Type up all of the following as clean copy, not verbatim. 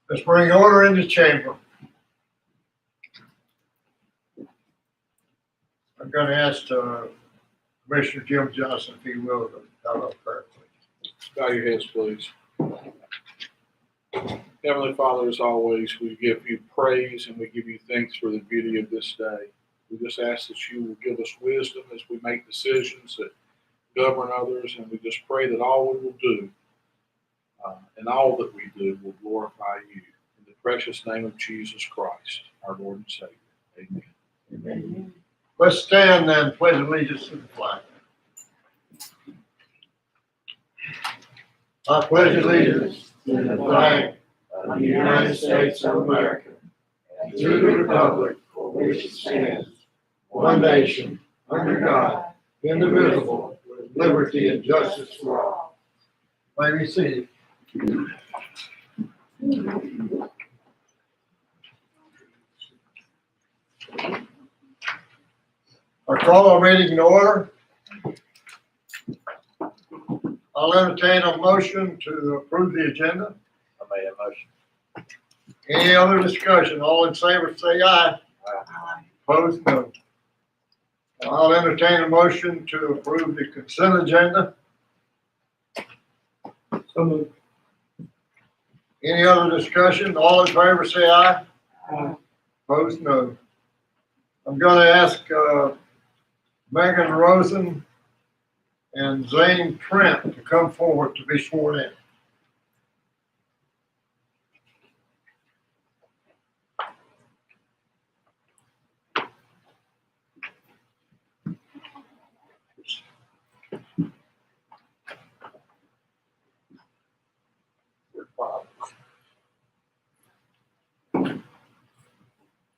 Let's bring order in the chamber. I'm going to ask Commissioner Jim Johnson if he will to have a prayer, please. Bow your heads, please. Heavenly Father, as always, we give you praise and we give you thanks for the beauty of this day. We just ask that you will give us wisdom as we make decisions that govern others, and we just pray that all we will do and all that we do will glorify you. In the precious name of Jesus Christ, our Lord and Savior. Amen. Amen. Let's stand and pledge allegiance to the flag. I pledge allegiance to the flag of the United States of America and to the republic for which it stands, one nation, under God, indivisible, with liberty and justice for all. May be seated. I call our meeting to order. I'll entertain a motion to approve the agenda. I made a motion. Any other discussion? All in favor say aye. Aye. Opposed, no. I'll entertain a motion to approve the consent agenda. So moved. Any other discussion? All in favor say aye. Aye. Opposed, no. I'm going to ask Megan Rosen and Zane Trent to come forward to be sworn in.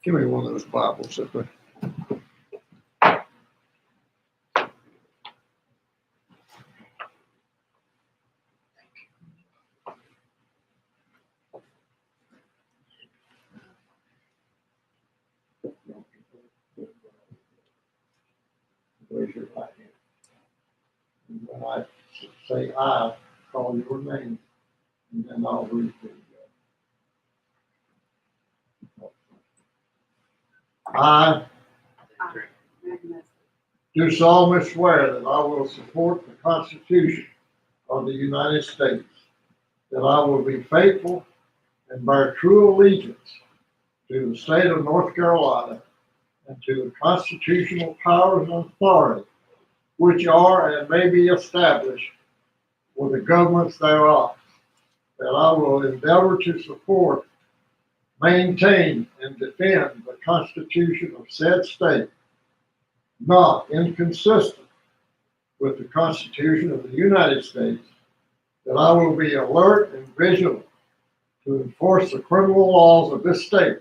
Give me one of those Bibles. Raise your right hand. And when I say I, call your name, and then I'll read the I do solemnly swear that I will support the Constitution of the United States, that I will be faithful and bear true allegiance to the state of North Carolina and to the constitutional powers and authority which are and may be established for the governments thereof, that I will endeavor to support, maintain, and defend the Constitution of said state, not inconsistent with the Constitution of the United States, that I will be alert and vigilant to enforce the criminal laws of this state,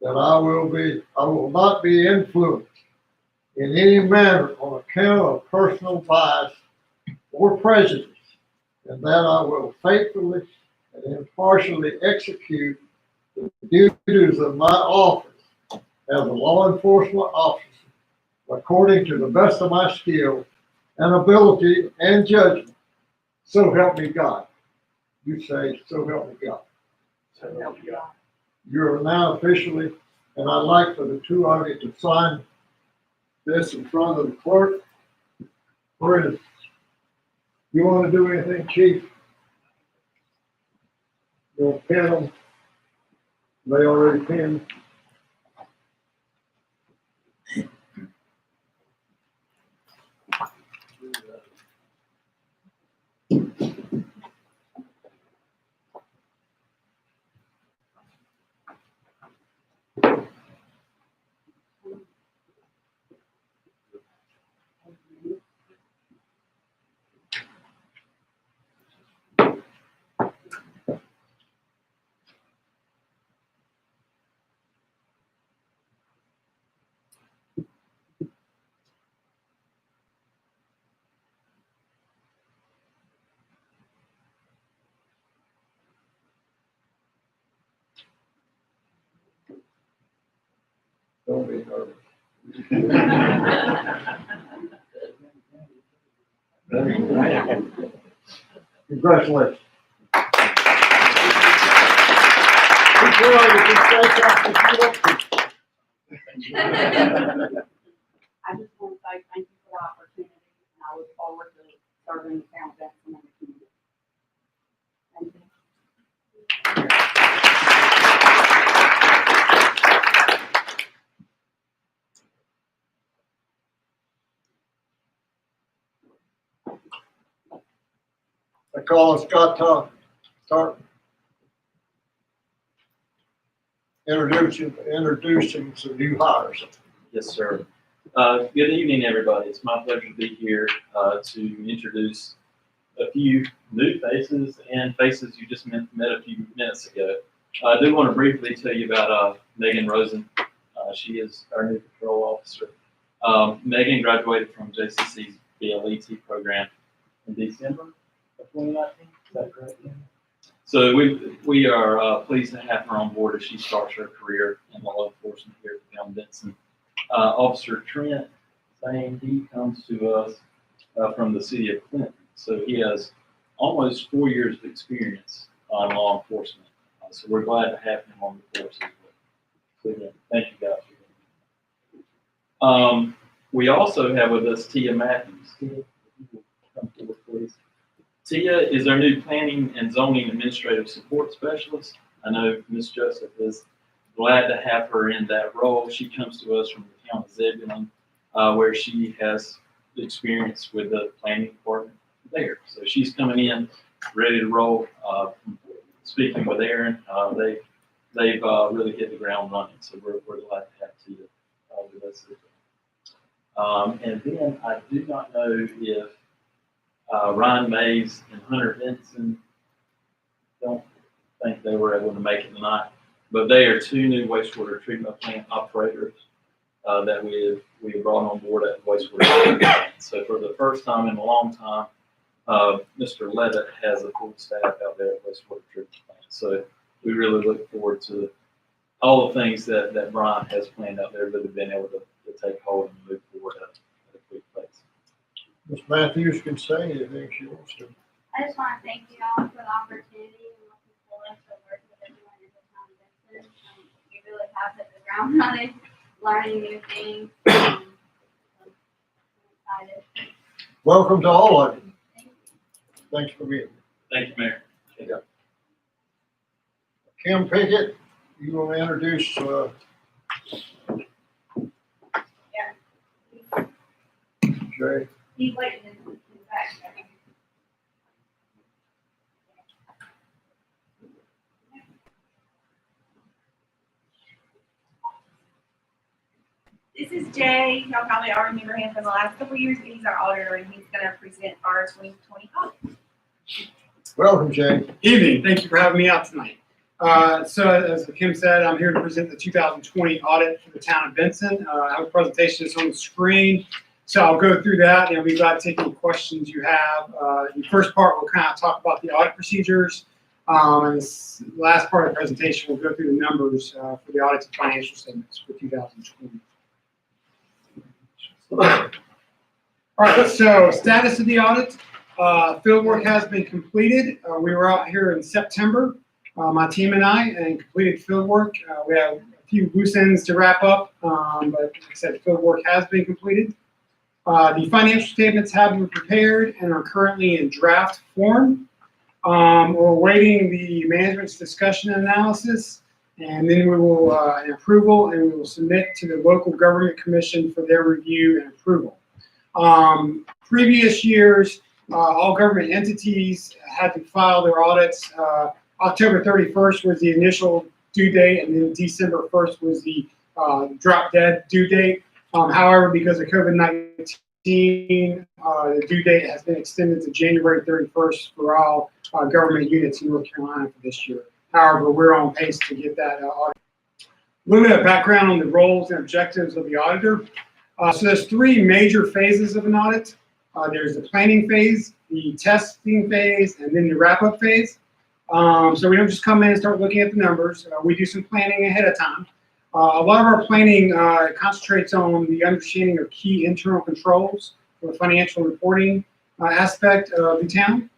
that I will not be influenced in any manner on account of personal bias or prejudice, and that I will faithfully and impartially execute the duties of my office as a law enforcement officer according to the best of my skill and ability and judgment. So help me God. You say, so help me God. So help you God. You are now officially, and I'd like for the two of you to sign this in front of the clerk. Where is, you want to do anything, Chief? You'll pin them. They already pinned. Don't be nervous. Congratulations. I just want to say thank you for the opportunity, and I look forward to serving the town of Benson and the community. Thank you. I call on Scott Tartan. Introducing some new hires. Yes, sir. Good evening, everybody. It's my pleasure to be here to introduce a few new faces and faces you just met a few minutes ago. I do want to briefly tell you about Megan Rosen. She is our new patrol officer. Megan graduated from JCC's BLET program in December of 2019. Is that correct? So we are pleased to have her on board as she starts her career in law enforcement here at the town of Benson. Officer Trent, saying he comes to us from the city of Clinton. So he has almost 4 years of experience on law enforcement. So we're glad to have him on the force as well. So yeah, thank you guys. We also have with us Tia Matthews. Tia, if you will come forward, please. Tia is our new planning and zoning administrative support specialist. I know Ms. Joseph is glad to have her in that role. She comes to us from the town of Zebulon, where she has experience with the planning department there. So she's coming in ready to roll. Speaking with Aaron, they've really hit the ground running. So we're glad to have Tia with us. And then I do not know if Ryan Mays and Hunter Benson, don't think they were able to make it tonight, but they are two new wastewater treatment plant operators that we have brought on board at wastewater treatment plant. So for the first time in a long time, Mr. Levitt has a full staff out there at wastewater treatment plant. So we really look forward to all the things that Brian has planned out there that have been able to take hold and move forward at a quick pace. Ms. Matthews can say anything she wants to. I just want to thank you all for the opportunity and looking forward to working with everyone in the town of Benson. You really have hit the ground running, learning new things. I'm excited. Welcome to all of you. Thank you. Thanks for being here. Thank you, Mayor. Kim Pickett, you want to introduce Jay? He's waiting in the back. This is Jay. Y'all probably all remember him from the last couple of years, but he's our auditor and he's gonna present our 2020 audit. Welcome, Jay. Evening. Thank you for having me out tonight. So as Kim said, I'm here to present the 2020 audit for the town of Benson. I have a presentation that's on the screen, so I'll go through that and I'll be glad to take any questions you have. The first part, we'll kind of talk about the audit procedures. And this last part of the presentation, we'll go through the numbers for the audited financial statements for 2020. All right, so status of the audit. Field work has been completed. We were out here in September, my team and I, and completed field work. We have a few loose ends to wrap up, but like I said, field work has been completed. The financial statements have been prepared and are currently in draft form. We're awaiting the management's discussion and analysis, and then we will an approval, and we will submit to the local government commission for their review and approval. Previous years, all government entities had to file their audits. October 31st was the initial due date, and then December 1st was the drop dead due date. However, because of COVID-19, the due date has been extended to January 31st for all government units in North Carolina for this year. However, we're on pace to get that audit. A little bit of background on the roles and objectives of the auditor. So there's three major phases of an audit. There's the planning phase, the testing phase, and then the wrap-up phase. So we don't just come in and start looking at the numbers. We do some planning ahead of time. A lot of our planning concentrates on the understanding of key internal controls for the financial reporting aspect of the town.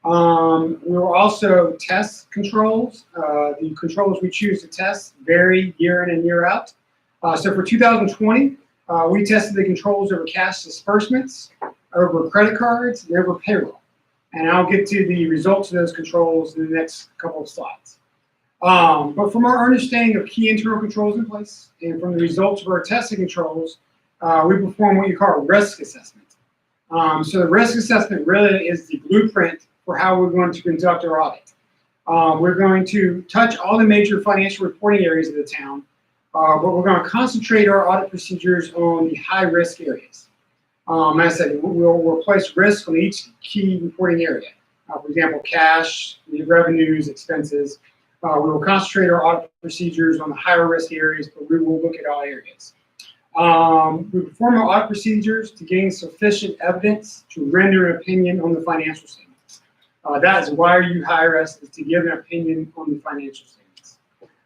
We will also test controls. The controls we choose to test vary year in and year out. So for 2020, we tested the controls over cash disbursements, over credit cards, and over payroll. And I'll get to the results of those controls in the next couple of slides. But from our understanding of key internal controls in place and from the results of our testing controls, we perform what you call a risk assessment. So the risk assessment really is the blueprint for how we're going to conduct our audit. We're going to touch all the major financial reporting areas of the town, but we're going to concentrate our audit procedures on the high-risk areas. As I said, we'll place risk on each key reporting area. For example, cash, the revenues, expenses. We will concentrate our audit procedures on the higher risk areas, but we will look at all areas. We perform our audit procedures to gain sufficient evidence to render an opinion on the financial statements. That is why you hire us, is to give an opinion on the financial statements.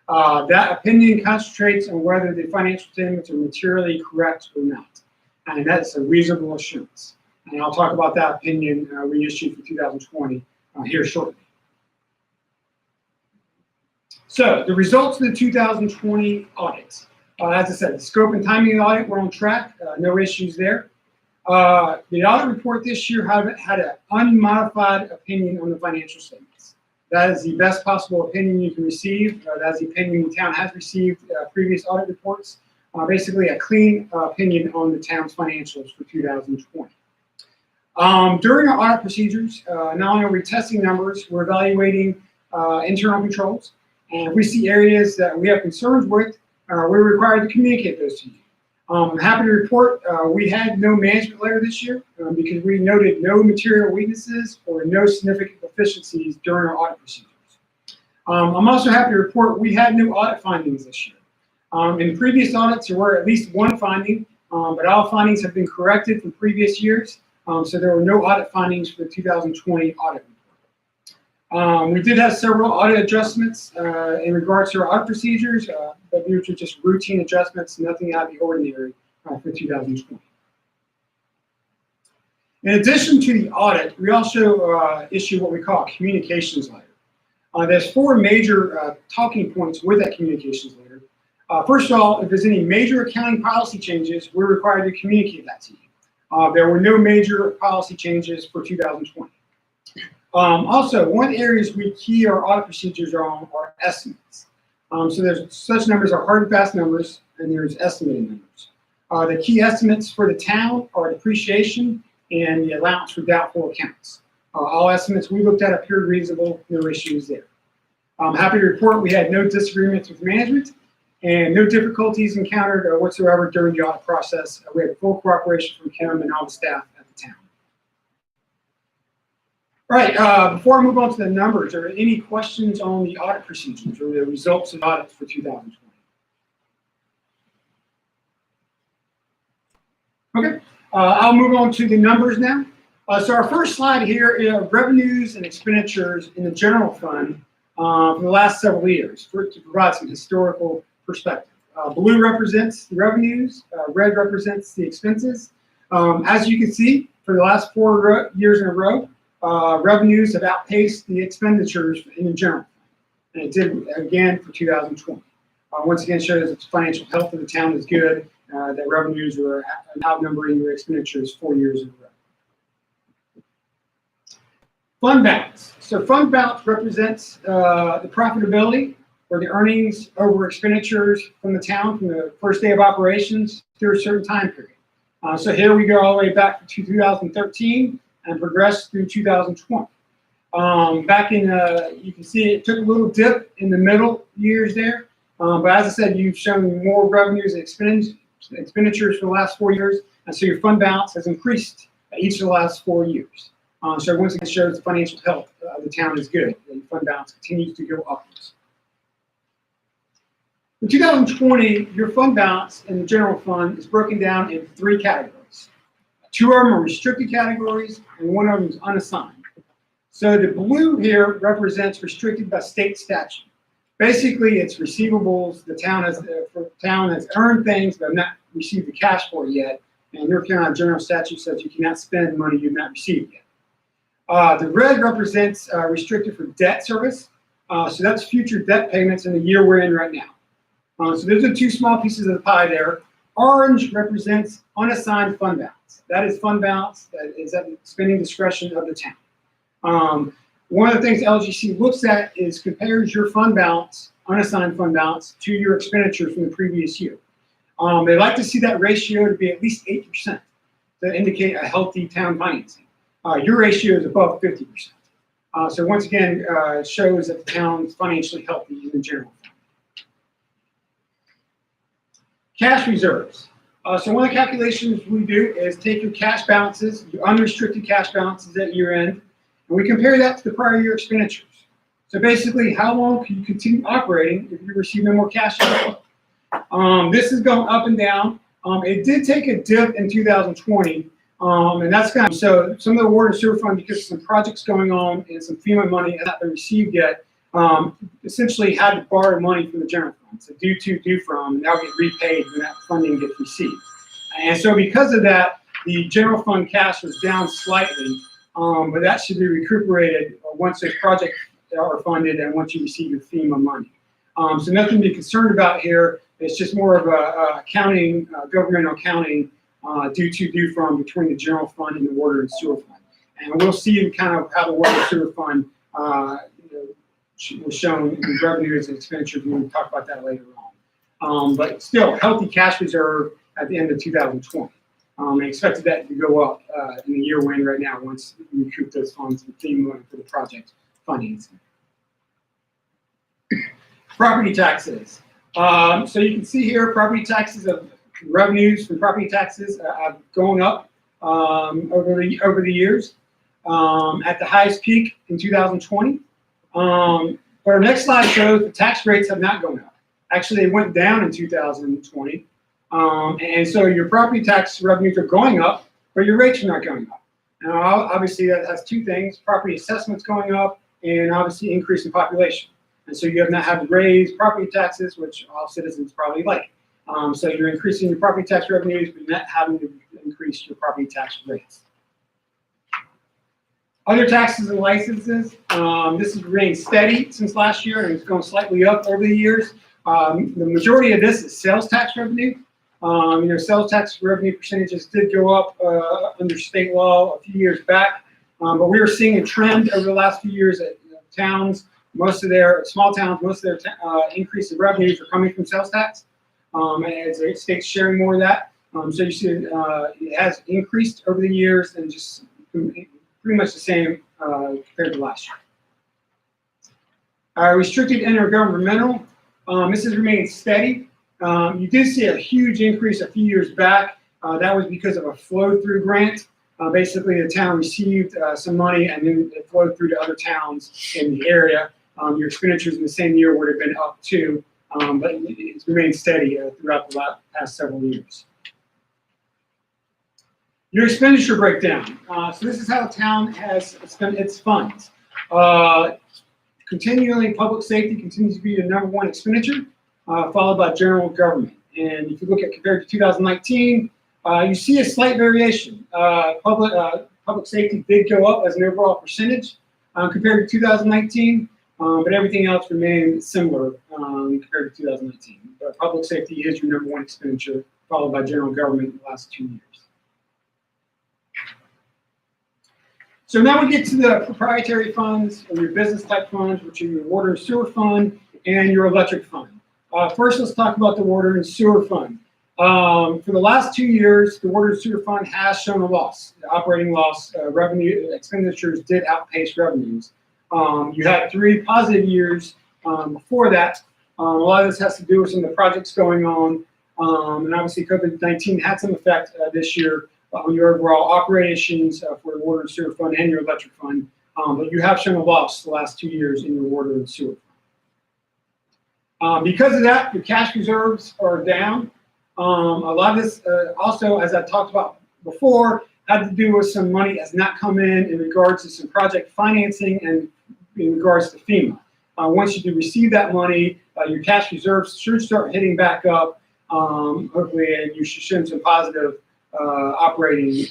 That opinion concentrates on whether the financial statements are materially correct or not. And that's a reasonable assurance. And I'll talk about that opinion we issued for 2020 here shortly. So the results of the 2020 audit. As I said, the scope and timing of the audit, we're on track, no issues there. The audit report this year had an unmodified opinion on the financial statements. That is the best possible opinion you can receive. That is the opinion the town has received previous audit reports. Basically a clean opinion on the town's financials for 2020. During our audit procedures, not only are we testing numbers, we're evaluating internal controls. And if we see areas that we have concerns with, we're required to communicate those to you. I'm happy to report we had no management letter this year because we noted no material weaknesses or no significant deficiencies during our audit procedures. I'm also happy to report we had no audit findings this year. In previous audits, there were at least one finding, but all findings have been corrected from previous years, so there were no audit findings for the 2020 audit report. We did have several audit adjustments in regards to our audit procedures, but these were just routine adjustments, nothing out of the ordinary for 2020. In addition to the audit, we also issue what we call a communications letter. There's four major talking points with that communications letter. First of all, if there's any major accounting policy changes, we're required to communicate that to you. There were no major policy changes for 2020. Also, one of the areas we key our audit procedures on are estimates. So there's such numbers are hard and fast numbers, and there's estimated numbers. The key estimates for the town are depreciation and the allowance for doubtful accounts. All estimates we looked at appeared reasonable, no issues there. I'm happy to report we had no disagreements with management, and no difficulties encountered whatsoever during the audit process. We had full cooperation from Kim and all the staff at the town. All right, before I move on to the numbers, are there any questions on the audit procedures or the results of audits for 2020? Okay, I'll move on to the numbers now. So our first slide here is revenues and expenditures in the general fund for the last several years to provide some historical perspective. Blue represents the revenues, red represents the expenses. As you can see, for the last 4 years in a row, revenues have outpaced the expenditures in the general fund, and it did again for 2020. Once again, shows that the financial health of the town is good, that revenues are outnumbering your expenditures 4 years in a row. Fund balance. So fund balance represents the profitability or the earnings over expenditures from the town from the first day of operations through a certain time period. So here we go all the way back to 2013 and progress through 2020. Back in, you can see it took a little dip in the middle years there, but as I said, you've shown more revenues and expenditures for the last 4 years, and so your fund balance has increased each of the last 4 years. So once again, shows the financial health of the town is good, and the fund balance continues to go upwards. In 2020, your fund balance in the general fund is broken down into 3 categories. 2 of them are restricted categories, and 1 of them is unassigned. So the blue here represents restricted by state statute. Basically, it's receivables. The town has earned things, but not received the cash for it yet. And North Carolina General Statute says you cannot spend money you've not received yet. The red represents restricted for debt service. So that's future debt payments in the year we're in right now. So those are 2 small pieces of the pie there. Orange represents unassigned fund balance. That is fund balance that is at the spending discretion of the town. One of the things LGC looks at is compares your fund balance, unassigned fund balance, to your expenditures from the previous year. They like to see that ratio to be at least 8% to indicate a healthy town financing. Your ratio is above 50%. So once again, it shows that the town's financially healthy in the general fund. Cash reserves. So one of the calculations we do is take your cash balances, your unrestricted cash balances at year end, and we compare that to the prior year expenditures. So basically, how long can you continue operating if you receive no more cash inflow? This is going up and down. It did take a dip in 2020, and that's kind of, so some of the water and sewer fund, because of some projects going on and some FEMA money has not been received yet, essentially had to borrow money from the general fund. So due to, due from, now get repaid when that funding gets received. And so because of that, the general fund cash was down slightly, but that should be recuperated once those projects are funded and once you receive your FEMA money. So nothing to be concerned about here. It's just more of a accounting, governmental accounting due to, due from between the general fund and the water and sewer fund. And we'll see kind of how the water and sewer fund was shown in the revenues and expenditures. We'll talk about that later on. But still, healthy cash reserve at the end of 2020. I expected that to go up in the year we're in right now once we recoup those funds and FEMA for the project financing. Property taxes. So you can see here, property taxes of revenues from property taxes have gone up over the years. At the highest peak in 2020. But our next slide shows the tax rates have not gone up. Actually, they went down in 2020. And so your property tax revenues are going up, but your rates are not going up. Now, obviously, that has 2 things: property assessments going up, and obviously increase in population. And so you have not had to raise property taxes, which all citizens probably like. So you're increasing your property tax revenues, but not having to increase your property tax rates. Other taxes and licenses, this has remained steady since last year, and it's going slightly up over the years. The majority of this is sales tax revenue. Sales tax revenue percentages did go up under state law a few years back, but we are seeing a trend over the last few years that towns, most of their small towns, most of their increase in revenues are coming from sales tax. As the state's sharing more of that, so you see it has increased over the years and just pretty much the same compared to last year. Restricted intergovernmental, this has remained steady. You did see a huge increase a few years back. That was because of a flow-through grant. Basically, the town received some money and then it flowed through to other towns in the area. Your expenditures in the same year would have been up too, but it's remained steady throughout the past several years. Your expenditure breakdown. So this is how the town has spent its funds. Continually, public safety continues to be the #1 expenditure, followed by general government. And if you look at compared to 2019, you see a slight variation. Public safety did go up as an overall percentage compared to 2019, but everything else remained similar compared to 2019. But public safety is your #1 expenditure, followed by general government in the last 2 years. So now we get to the proprietary funds or your business type funds, which are your water and sewer fund and your electric fund. First, let's talk about the water and sewer fund. For the last 2 years, the water and sewer fund has shown a loss, the operating loss. Revenue expenditures did outpace revenues. You had 3 positive years before that. A lot of this has to do with some of the projects going on, and obviously COVID-19 had some effect this year on your overall operations for the water and sewer fund and your electric fund. But you have shown a loss the last 2 years in your water and sewer fund. Because of that, your cash reserves are down. A lot of this also, as I talked about before, had to do with some money has not come in regards to some project financing and in regards to FEMA. Once you do receive that money, your cash reserves should start hitting back up, hopefully, and you should show some positive operating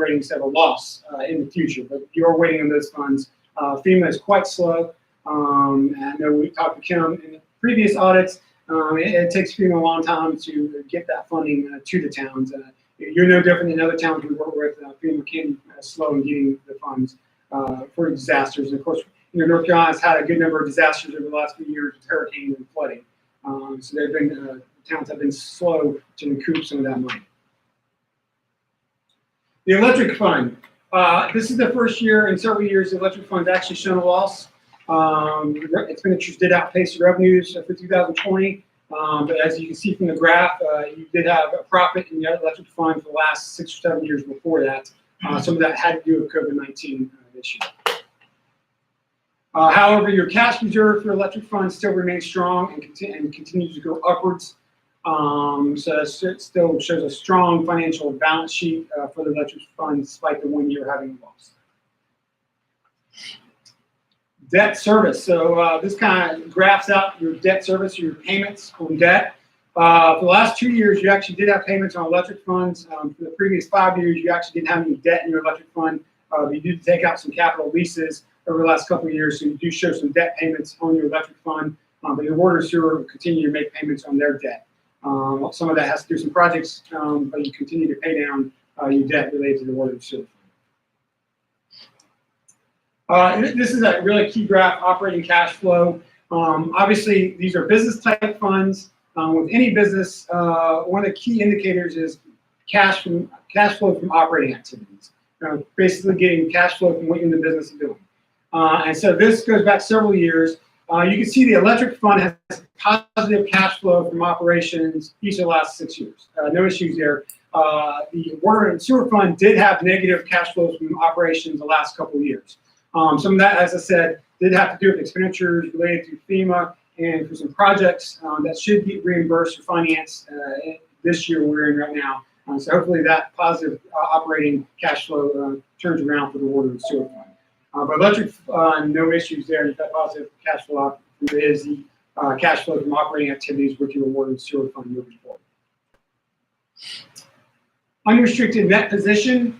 instead of a loss in the future. But you're waiting on those funds. FEMA is quite slow. I know we talked to Kim in the previous audits. It takes FEMA a long time to get that funding to the towns. You're no different than other towns we work with. FEMA can be slow in getting the funds for disasters. And of course, North Carolina's had a good number of disasters over the last few years with hurricanes and flooding. So they've been towns have been slow to recoup some of that money. The electric fund. This is the first year in several years the electric fund's actually shown a loss. Expenditures did outpace the revenues for 2020. But as you can see from the graph, you did have a profit in the electric fund for the last 6 or 7 years before that. Some of that had to do with COVID-19 this year. However, your cash reserve for electric funds still remains strong and continues to go upwards. So it still shows a strong financial balance sheet for the electric fund despite the 1 year having a loss. Debt service. So this kind of graphs out your debt service, your payments on debt. For the last 2 years, you actually did have payments on electric funds. For the previous 5 years, you actually didn't have any debt in your electric fund. You did take out some capital leases over the last couple of years, so you do show some debt payments on your electric fund. But your water and sewer will continue to make payments on their debt. Some of that has to do with some projects, but you continue to pay down your debt related to the water and sewer fund. This is a really key graph, operating cash flow. Obviously, these are business type funds. With any business, one of the key indicators is cash flow from operating activities. Basically getting cash flow from what you're in the business of doing. And so this goes back several years. You can see the electric fund has positive cash flow from operations each of the last 6 years. No issues there. The water and sewer fund did have negative cash flows from operations the last couple of years. Some of that, as I said, did have to do with expenditures related to FEMA and for some projects that should get reimbursed or financed this year we're in right now. So hopefully that positive operating cash flow turns around for the water and sewer fund. But electric, no issues there. That positive cash flow is the cash flow from operating activities with your water and sewer fund moving forward. Unrestricted net position.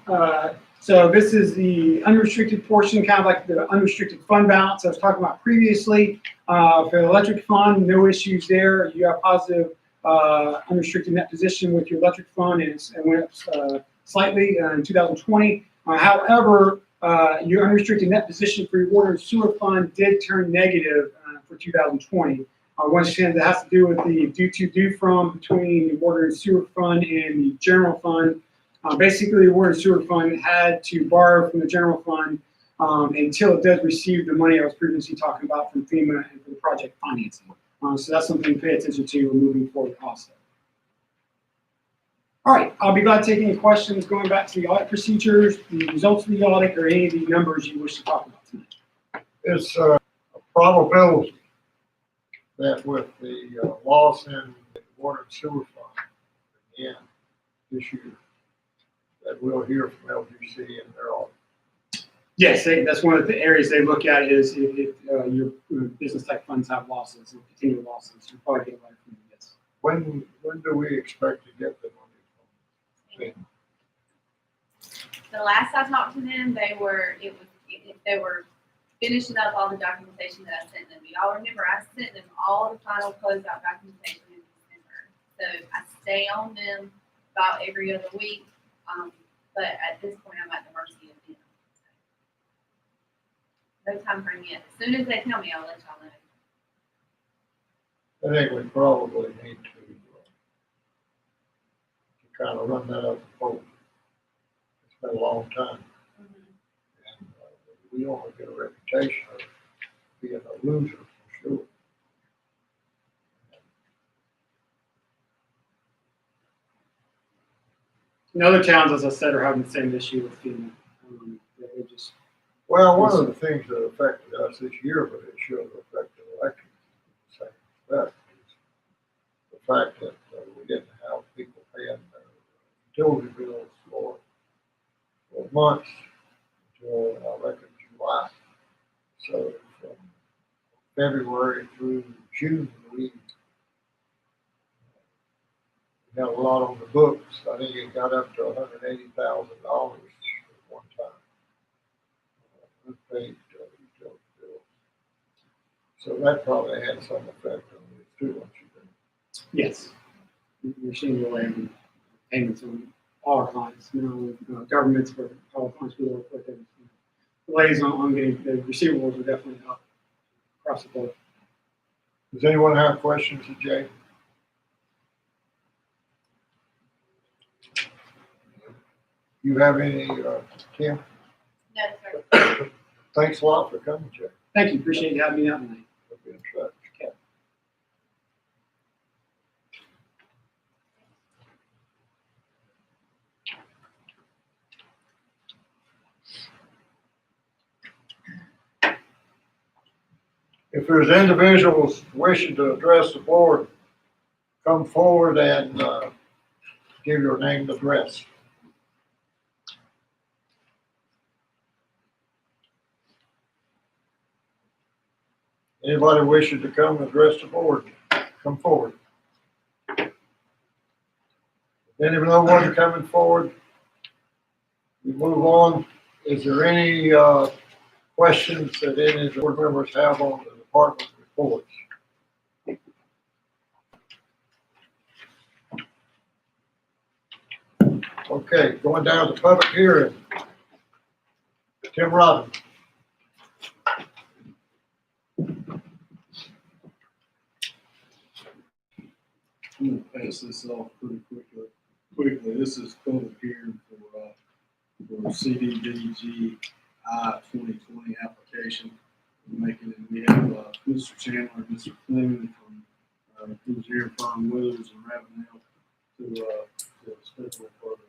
So this is the unrestricted portion, kind of like the unrestricted fund balance I was talking about previously. For the electric fund, no issues there. You have positive unrestricted net position with your electric fund, and it went up slightly in 2020. However, your unrestricted net position for your water and sewer fund did turn negative for 2020. Once again, that has to do with the due from between the water and sewer fund and the general fund. Basically, the water and sewer fund had to borrow from the general fund until it does receive the money I was previously talking about from FEMA and for the project financing. So that's something to pay attention to moving forward also. All right, I'll be glad to take any questions going back to the audit procedures, the results of the audit, or any of the numbers you wish to talk about tonight. It's a probability that with the loss in the water and sewer fund again this year, that we'll hear from LGC and their audit. Yes, that's one of the areas they look at is if your business type funds have losses and continue losses, you probably get a letter from them, yes. When do we expect to get them on these funds? The last I talked to them, they were finishing up all the documentation that I sent them. Y'all remember, I sent them all the final closeout documentation in December. So I stay on them about every other week. But at this point, I'm at the mercy of them. No time frame yet. As soon as they tell me, I'll let y'all know. I think we probably need to kind of run that up the pole. It's been a long time, and we don't want to get a reputation of being a loser for sure. And other towns, as I said, are having the same issue with FEMA. They just Well, one of the things that affected us this year, but it should have affected elections, the same respect, is the fact that we didn't have people paying their utility bills for months until I reckon July. So from February through June, we had a lot on the books. I think it got up to $180,000 at one time. Unpaid utility bills. So that probably had some effect on this too, don't you think? yes, we're seeing delay in payments on all our clients, governments for all the clients we work with. And, delays on getting the receivables are definitely up across the board. Does anyone have questions of Jay? You have any, Kim? No, sir. Thanks a lot for coming, Jay. Thank you, appreciate you having me out tonight. We'll be in touch. If there's individuals wishing to address the board, come forward and give your name and address. Anybody wishing to come and address the board, come forward. No one coming forward? We move on. Is there any questions that any of the board members have on the department reports? Okay, going down to public hearing. Tim Robbins. I'm gonna pass this off pretty quickly. This is public hearing for CDBG I 2020 application. We're making it. We have Mr. Chandler and Mr. Fleming from who's here from Withers and Ravenel to speak a little further.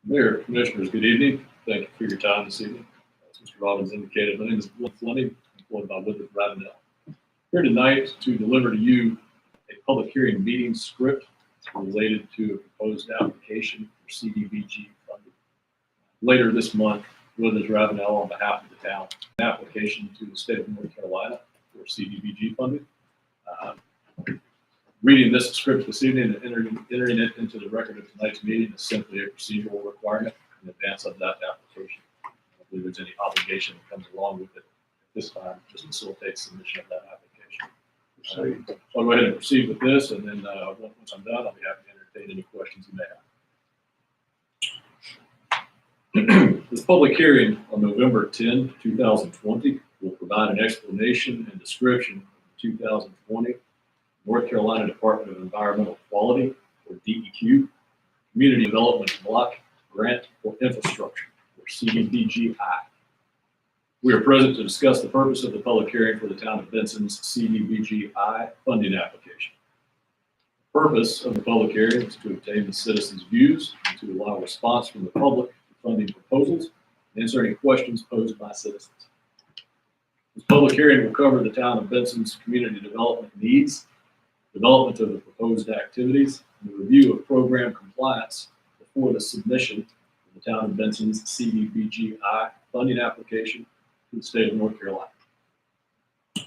Mayor, Commissioners, good evening. Thank you for your time this evening. As Mr. Robbins indicated, my name is Will Fleming, employed by Withers Ravenel. Here tonight to deliver to you a public hearing meeting script related to a proposed application for CDBG funding. Later this month, Withers Ravenel, on behalf of the town, an application to the state of North Carolina for CDBG funding. Reading this script this evening and entering it into the record of tonight's meeting is simply a procedural requirement in advance of that application. I don't believe there's any obligation that comes along with it at this time, just facilitate submission of that application. So I'll go ahead and proceed with this, and then once I'm done, I'll be happy to entertain any questions you may have. This public hearing on November 10, 2020 will provide an explanation and description of the 2020 North Carolina Department of Environmental Quality, or DEQ, Community Development Block Grant for Infrastructure, or CDBGI. We are present to discuss the purpose of the public hearing for the town of Benson's CDBG-I funding application. The purpose of the public hearing is to obtain the citizens' views and to allow response from the public to funding proposals and answer any questions posed by citizens. This public hearing will cover the town of Benson's community development needs, development of the proposed activities, and the review of program compliance before the submission of the town of Benson's CDBG-I funding application to the state of North Carolina. The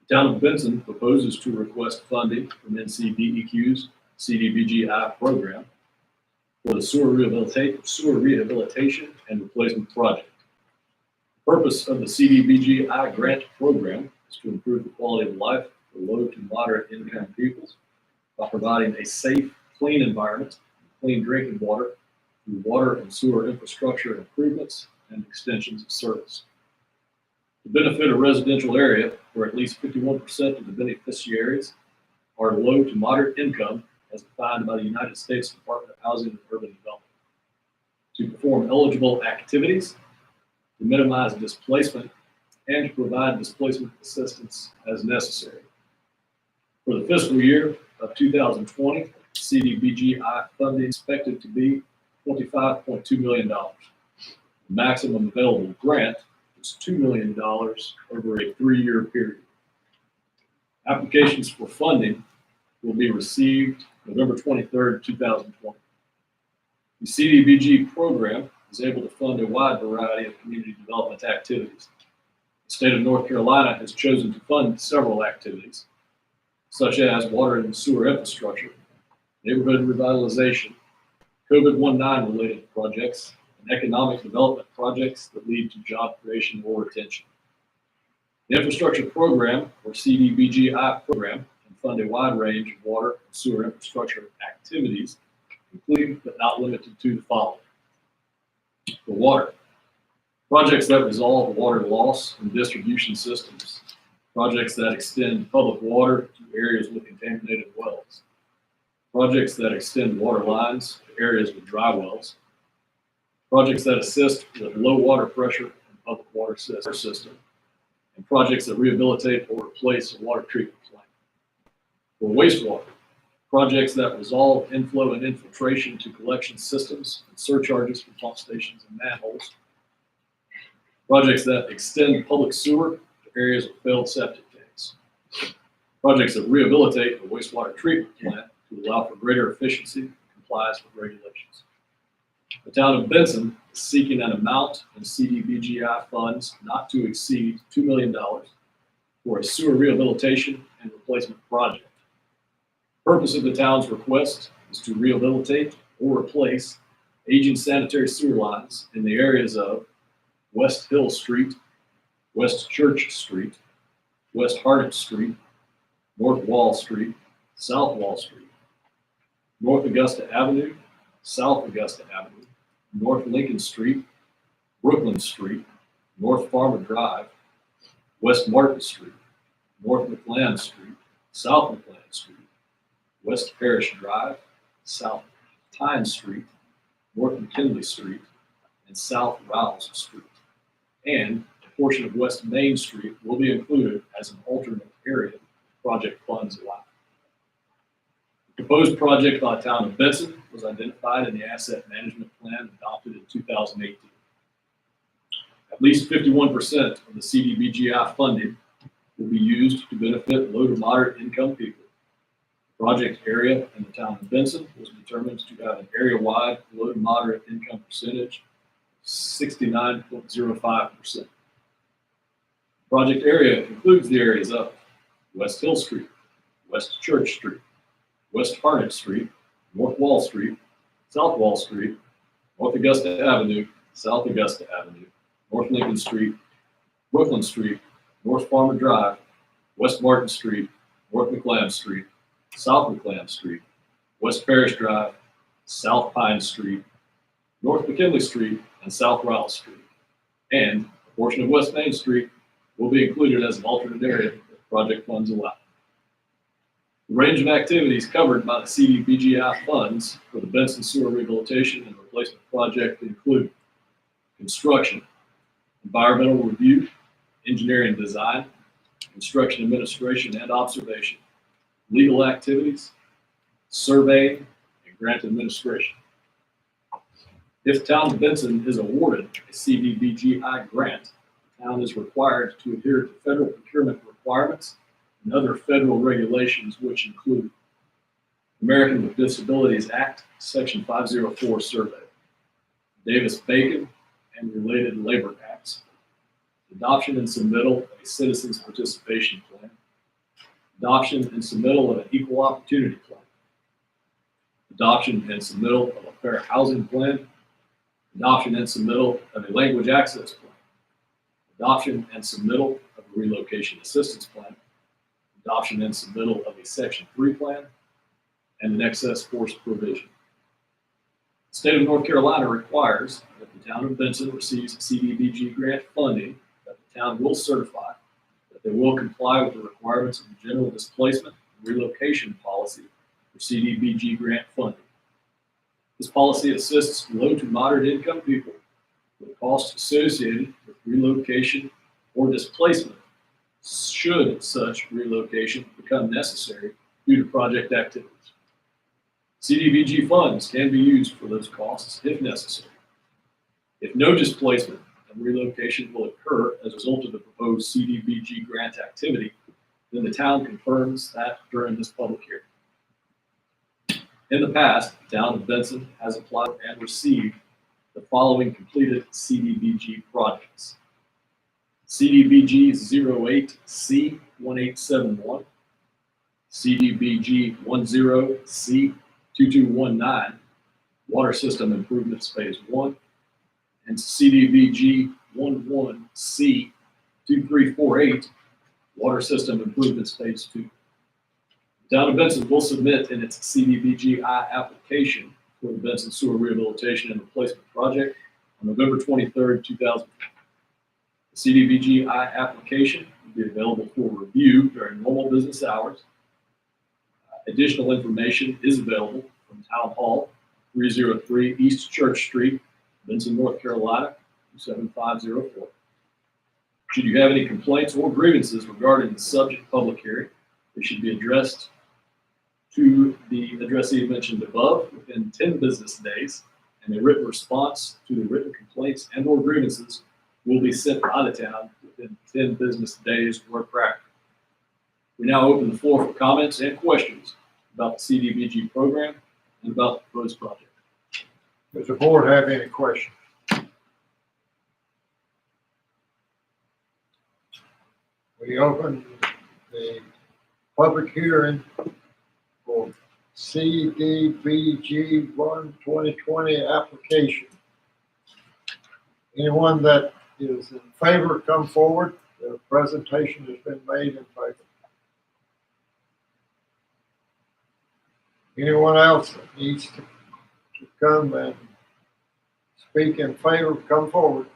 town of Benson proposes to request funding from NCDEQ's CDBG-I program for the sewer rehabilitation and replacement project. The purpose of the CDBG-I grant program is to improve the quality of life for low to moderate income peoples by providing a safe, clean environment, clean drinking water through water and sewer infrastructure improvements and extensions of service. To benefit a residential area where at least 51% of the beneficiaries are low to moderate income as defined by the United States Department of Housing and Urban Development. To perform eligible activities, to minimize displacement, and to provide displacement assistance as necessary. For the fiscal year of 2020, CDBG-I funding is expected to be $25.2 million. The maximum available grant is $2 million over a 3-year period. Applications for funding will be received November 23rd, 2020. The CDBG program is able to fund a wide variety of community development activities. The state of North Carolina has chosen to fund several activities, such as water and sewer infrastructure, neighborhood revitalization, COVID-19 related projects, and economic development projects that lead to job creation or retention. The infrastructure program, or CDBG-I program, can fund a wide range of water and sewer infrastructure activities, including but not limited to the following. For water, projects that resolve water loss and distribution systems, projects that extend public water to areas with contaminated wells, projects that extend water lines to areas with dry wells, projects that assist with low water pressure and public water system, and projects that rehabilitate or replace a water treatment plant. For wastewater, projects that resolve inflow and infiltration to collection systems and surcharges for pump stations and manholes, projects that extend public sewer to areas with failed septic tanks, projects that rehabilitate a wastewater treatment plant to allow for greater efficiency and compliance with regulations. The town of Benson is seeking an amount in CDBG-I funds not to exceed $2 million for a sewer rehabilitation and replacement project. The purpose of the town's request is to rehabilitate or replace aging sanitary sewer lines in the areas of West Hill Street, West Church Street, West Hardin Street, North Wall Street, South Wall Street, North Augusta Avenue, South Augusta Avenue, North Lincoln Street, Brooklyn Street, North Farmer Drive, West Market Street, North McLean Street, South McLean Street, West Parish Drive, South Tyne Street, North McKinley Street, and South Rouse Street. And a portion of West Main Street will be included as an alternate area if project funds allow. The proposed project by the town of Benson was identified in the asset management plan adopted in 2018. At least 51% of the CDBG-I funding will be used to benefit low to moderate income people. The project area in the town of Benson was determined to have an area-wide low to moderate income percentage of 69.05%. Project area includes the areas of West Hill Street, West Church Street, West Harnett Street, North Wall Street, South Wall Street, North Augusta Avenue, South Augusta Avenue, North Lincoln Street, Brooklyn Street, North Farmer Drive, West Martin Street, North McLean Street, South McLean Street, West Parish Drive, South Pine Street, North McKinley Street, and South Rouse Street. And a portion of West Main Street will be included as an alternate area if project funds allow. The range of activities covered by the CDBG-I funds for the Benson Sewer Rehabilitation and Replacement Project include construction, environmental review, engineering design, construction administration and observation, legal activities, surveying, and grant administration. If the town of Benson is awarded a CDBGI grant, the town is required to adhere to federal procurement requirements and other federal regulations, which include American with Disabilities Act, Section 504 survey, Davis-Bacon and related labor acts, adoption and submittal of a citizens participation plan, adoption and submittal of an equal opportunity plan, adoption and submittal of a fair housing plan, adoption and submittal of a language access plan, adoption and submittal of a relocation assistance plan, adoption and submittal of a Section 3 plan, and an excess force provision. The state of North Carolina requires that the town of Benson receives CDBG grant funding, that the town will certify that they will comply with the requirements of the general displacement and relocation policy for CDBG grant funding. This policy assists low to moderate income people with costs associated with relocation or displacement should such relocation become necessary due to project activities. CDBG funds can be used for those costs if necessary. If no displacement and relocation will occur as a result of the proposed CDBG grant activity, then the town confirms that during this public hearing. In the past, the town of Benson has applied and received the following completed CDBG projects. CDBG 08C 1871, CDBG 10C 2219, Water System Improvements Phase 1, and CDBG 11C 2348, Water System Improvements Phase 2. The town of Benson will submit in its CDBGI application for the Benson Sewer Rehabilitation and Replacement Project on November 23rd, 2020. The CDBGI application will be available for review during normal business hours. Additional information is available from Town Hall, 303 East Church Street, Benson, North Carolina, 27504. Should you have any complaints or grievances regarding the subject public hearing, they should be addressed to the addressee mentioned above within 10 business days, and a written response to the written complaints and or grievances will be sent by the town within 10 business days where practical. We now open the floor for comments and questions about the CDBG program and about the proposed project. Does the board have any questions? We open the public hearing for CDBG 2020 application. Anyone that is in favor, come forward. The presentation has been made in favor. Anyone else that needs to come and speak in favor, come forward.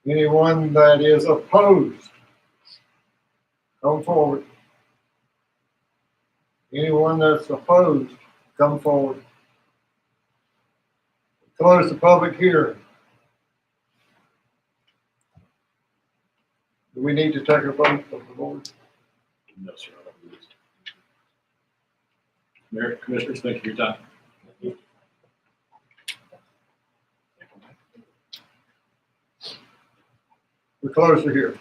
Anyone that is opposed, come forward. Anyone that's opposed, come forward. Close the public hearing. Do we need to take a vote from the board? No, sir. I don't believe so. Mayor, Commissioners, thank you for your time. We close the hearing.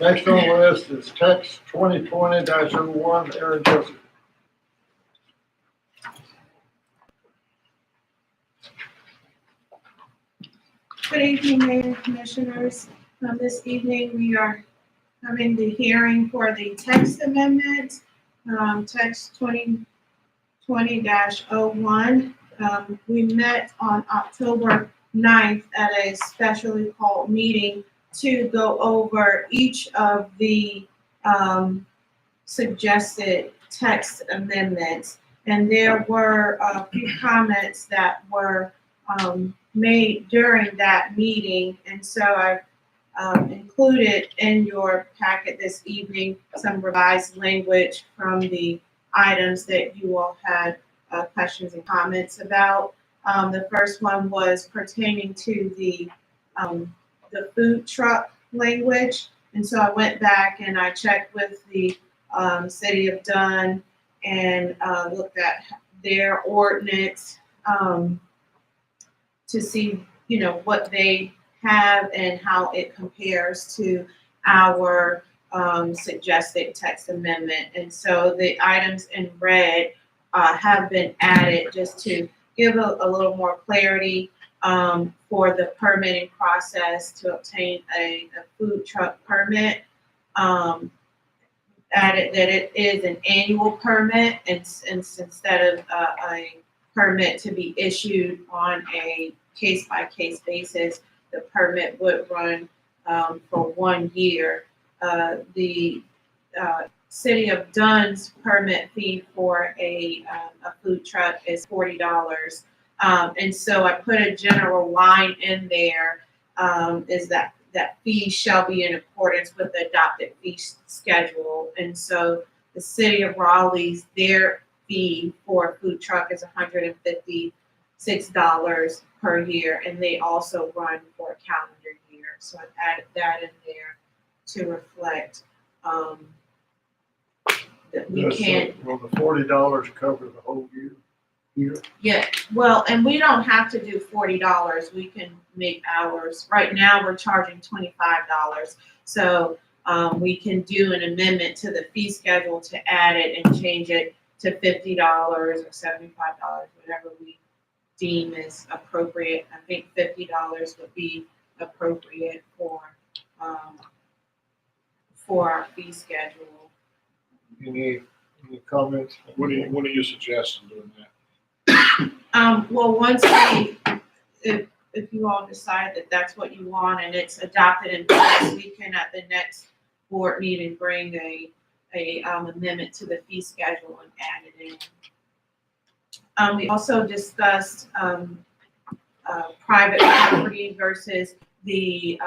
Next on the list is text 2020-01, Aaron Joseph. Good evening, Mayor and Commissioners. This evening, we are having the hearing for the text amendment, text 2020-01. We met on October 9th at a specially called meeting to go over each of the suggested text amendments. And there were a few comments that were made during that meeting. And so I've included in your packet this evening some revised language from the items that you all had questions and comments about. The first one was pertaining to the food truck language. And so I went back and I checked with the city of Dunn and looked at their ordinance to see, what they have and how it compares to our suggested text amendment. And so the items in red have been added just to give a little more clarity for the permitting process to obtain a food truck permit. Added that it is an annual permit and instead of a permit to be issued on a case-by-case basis, the permit would run for 1 year. The City of Dunn's permit fee for a food truck is $40. And so I put a general line in there, is that fee shall be in accordance with the adopted fee schedule. And so the City of Raleigh's, their fee for a food truck is $156 per year, and they also run for a calendar year. So I've added that in there to reflect that we can't. Will the $40 cover the whole year? Yeah, well, and we don't have to do $40. We can make ours. Right now, we're charging $25. So we can do an amendment to the fee schedule to add it and change it to $50 or $75, whatever we deem is appropriate. I think $50 would be appropriate for our fee schedule. Any comments? What are you suggesting doing that? Well, once if you all decide that that's what you want and it's adopted in place, we can at the next board meeting bring a amendment to the fee schedule and add it in. We also discussed private property versus the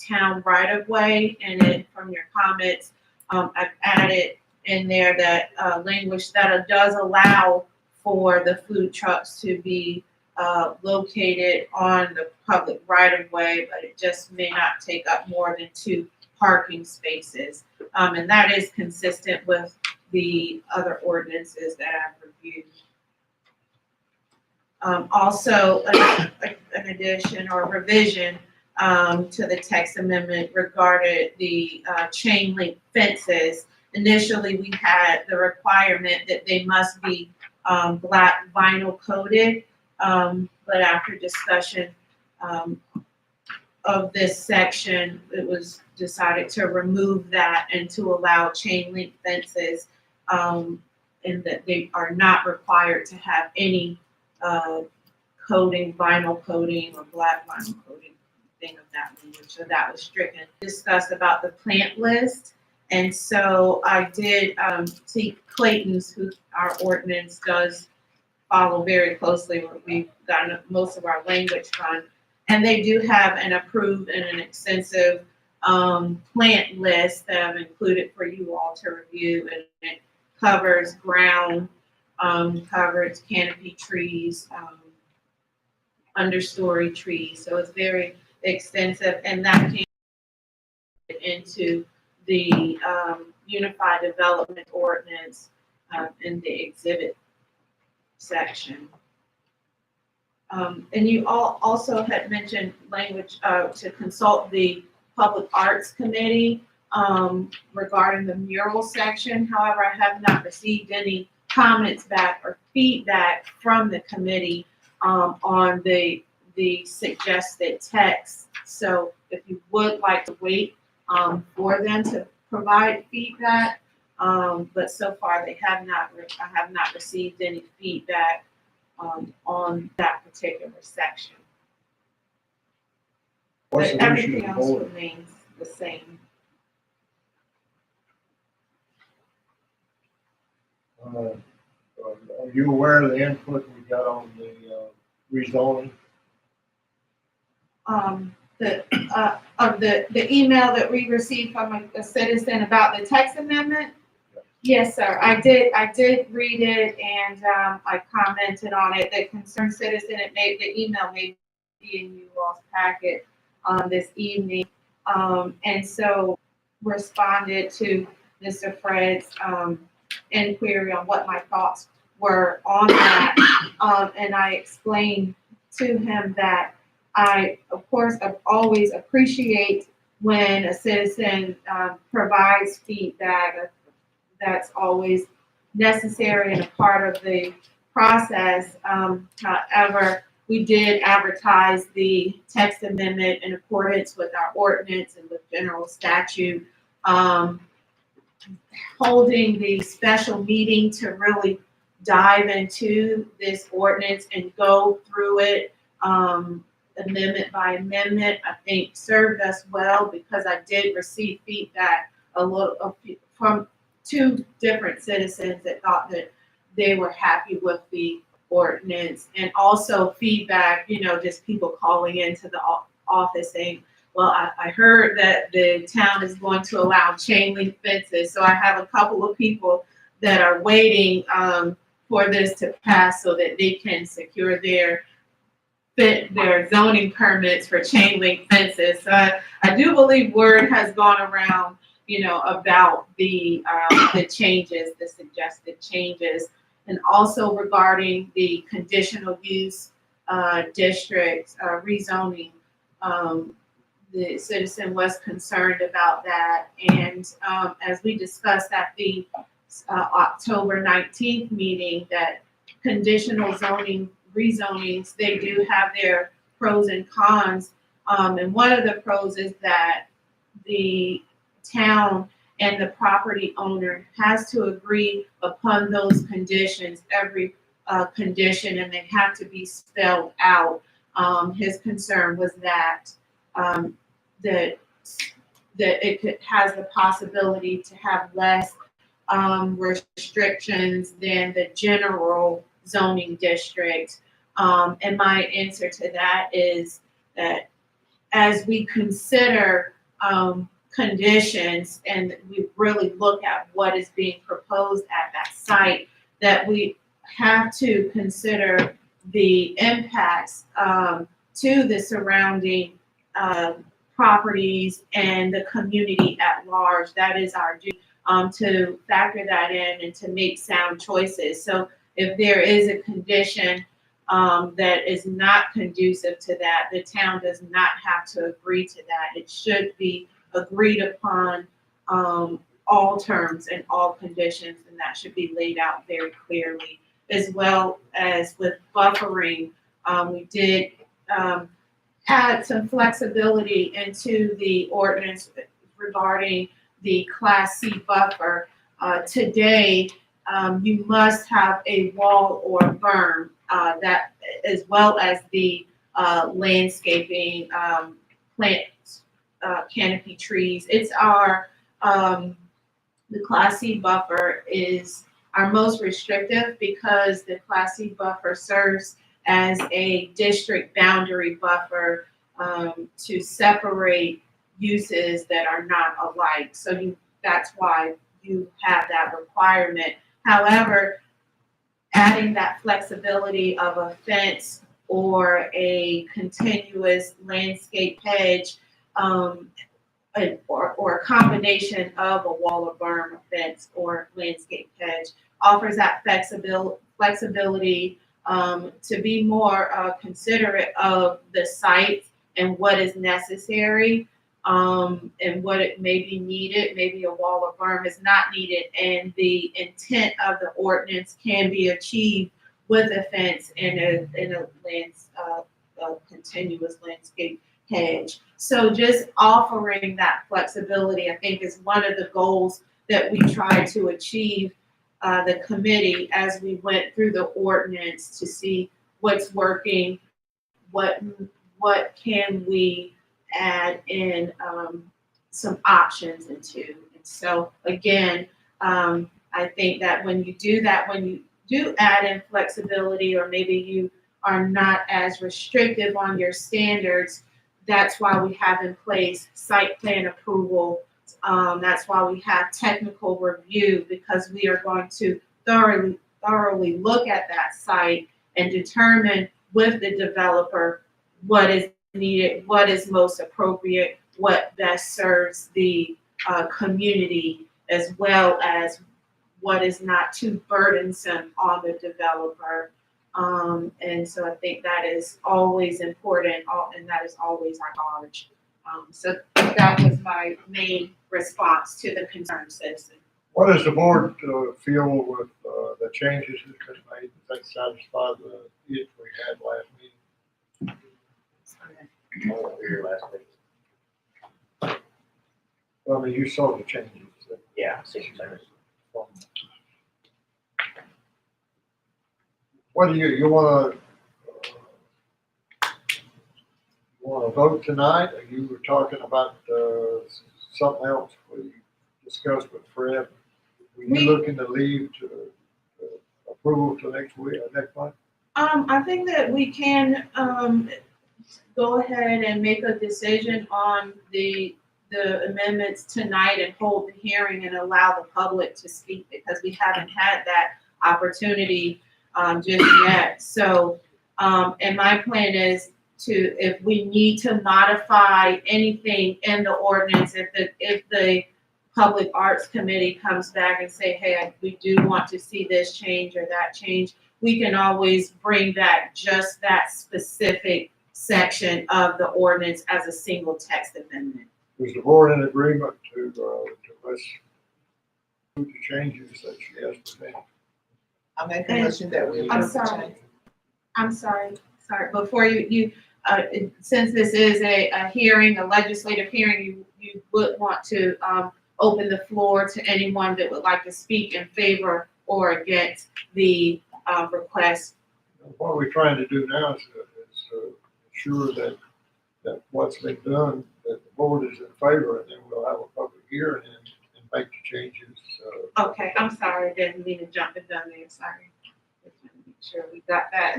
town right of way, and then from your comments, I've added in there that language that does allow for the food trucks to be located on the public right of way, but it just may not take up more than 2 parking spaces. And that is consistent with the other ordinances that I've reviewed. Also, an addition or revision to the text amendment regarding the chain link fences. Initially, we had the requirement that they must be black vinyl coated, but after discussion of this section, it was decided to remove that and to allow chain link fences, and that they are not required to have any coating, vinyl coating or black vinyl coating, thing of that language. So that was stricken. Discussed about the plant list. And so I did see Clayton's, who our ordinance does follow very closely, where we've gotten most of our language from. And they do have an approved and an extensive plant list that I've included for you all to review. And it covers ground, covers canopy trees, understory trees. So it's very extensive, and that came into the Unified Development Ordinance in the exhibit section. And you all also had mentioned language to consult the Public Arts Committee regarding the mural section. However, I have not received any comments back or feedback from the committee on the suggested text. So if you would like to wait for them to provide feedback, but so far I have not received any feedback on that particular section. What's But the issue everything of the else board? remains the same. Are you aware of the input we got on the rezoning? The email that we received from a citizen about the text amendment. Yes, sir. I did read it and, I commented on it. The concerned citizen, the email may be in you all's packet, this evening. And so responded to Mr. Fred's, inquiry on what my thoughts were on that. And I explained to him that I, of course, always appreciate when a citizen, provides feedback. That's always necessary and a part of the process. However, we did advertise the text amendment in accordance with our ordinance and with general statute. Holding the special meeting to really dive into this ordinance and go through it, amendment by amendment, I think served us well because I did receive feedback from two different citizens that thought that they were happy with the ordinance, and also feedback, just people calling into the office saying, well, I heard that the town is going to allow chain link fences, so I have a couple of people that are waiting, for this to pass so that they can secure their zoning permits for chain link fences. So I do believe word has gone around, about the changes, the suggested changes, and also regarding the conditional use district rezoning. The citizen was concerned about that, and as we discussed at the October 19th meeting, that conditional zoning rezonings, they do have their pros and cons. And one of the pros is that the town and the property owner has to agree upon those conditions, every condition, and they have to be spelled out. His concern was that that it has the possibility to have less restrictions than the general zoning district. And my answer to that is that as we consider conditions and we really look at what is being proposed at that site, that we have to consider the impacts to the surrounding properties and the community at large. That is our duty, to factor that in and to make sound choices. So if there is a condition that is not conducive to that, the town does not have to agree to that. It should be agreed upon, all terms and all conditions, and that should be laid out very clearly. As well as with buffering, we did add some flexibility into the ordinance regarding the Class C buffer. Today, you must have a wall or berm, that, as well as the landscaping, plants, canopy trees. It's our, the Class C buffer is our most restrictive because the Class C buffer serves as a district boundary buffer, to separate uses that are not alike. So that's why you have that requirement. However, adding that flexibility of a fence or a continuous landscape hedge, or a combination of a wall or berm, a fence, or landscape hedge, offers that flexibility to be more considerate of the site and what is necessary, and what it may be needed. Maybe a wall or berm is not needed, and the intent of the ordinance can be achieved with a fence and a continuous landscape hedge. So just offering that flexibility, I think, is one of the goals that we try to achieve, the committee, as we went through the ordinance to see what's working, what can we add in, some options into. And so again, I think that when you do that, when you do add in flexibility, or maybe you are not as restrictive on your standards, that's why we have in place site plan approval That's why we have technical review, because we are going to thoroughly look at that site and determine with the developer what is needed, what is most appropriate, what best serves the community, as well as what is not too burdensome on the developer. And so I think that is always important, and that is always our charge. So that was my main response to the concerned citizen. What does the board feel with the changes that have been made? Does that satisfy the needs we had last meeting? Well, I mean, you saw the changes. Yeah. What do you wanna vote tonight? Or you were talking about something else we discussed with Fred? Were you looking to leave to approval to next week, next month? I think that we can, go ahead and make a decision on the amendments tonight and hold the hearing and allow the public to speak, because we haven't had that opportunity, just yet. So, and my plan is to, if we need to modify anything in the ordinance, if the Public Arts Committee comes back and say, hey, we do want to see this change or that change, we can always bring back just that specific section of the ordinance as a single text amendment. Was the board in agreement to let's do the changes that she asked to make? I make a motion that we. I'm sorry, before you, since this is a hearing, a legislative hearing, you would want to, open the floor to anyone that would like to speak in favor or against the, request. What we're trying to do now is ensure that what's been done, that the board is in favor, and then we'll have a public hearing and make the changes. Okay, I'm sorry, didn't mean to jump the gun there, sorry. Just wanted to make sure we got that.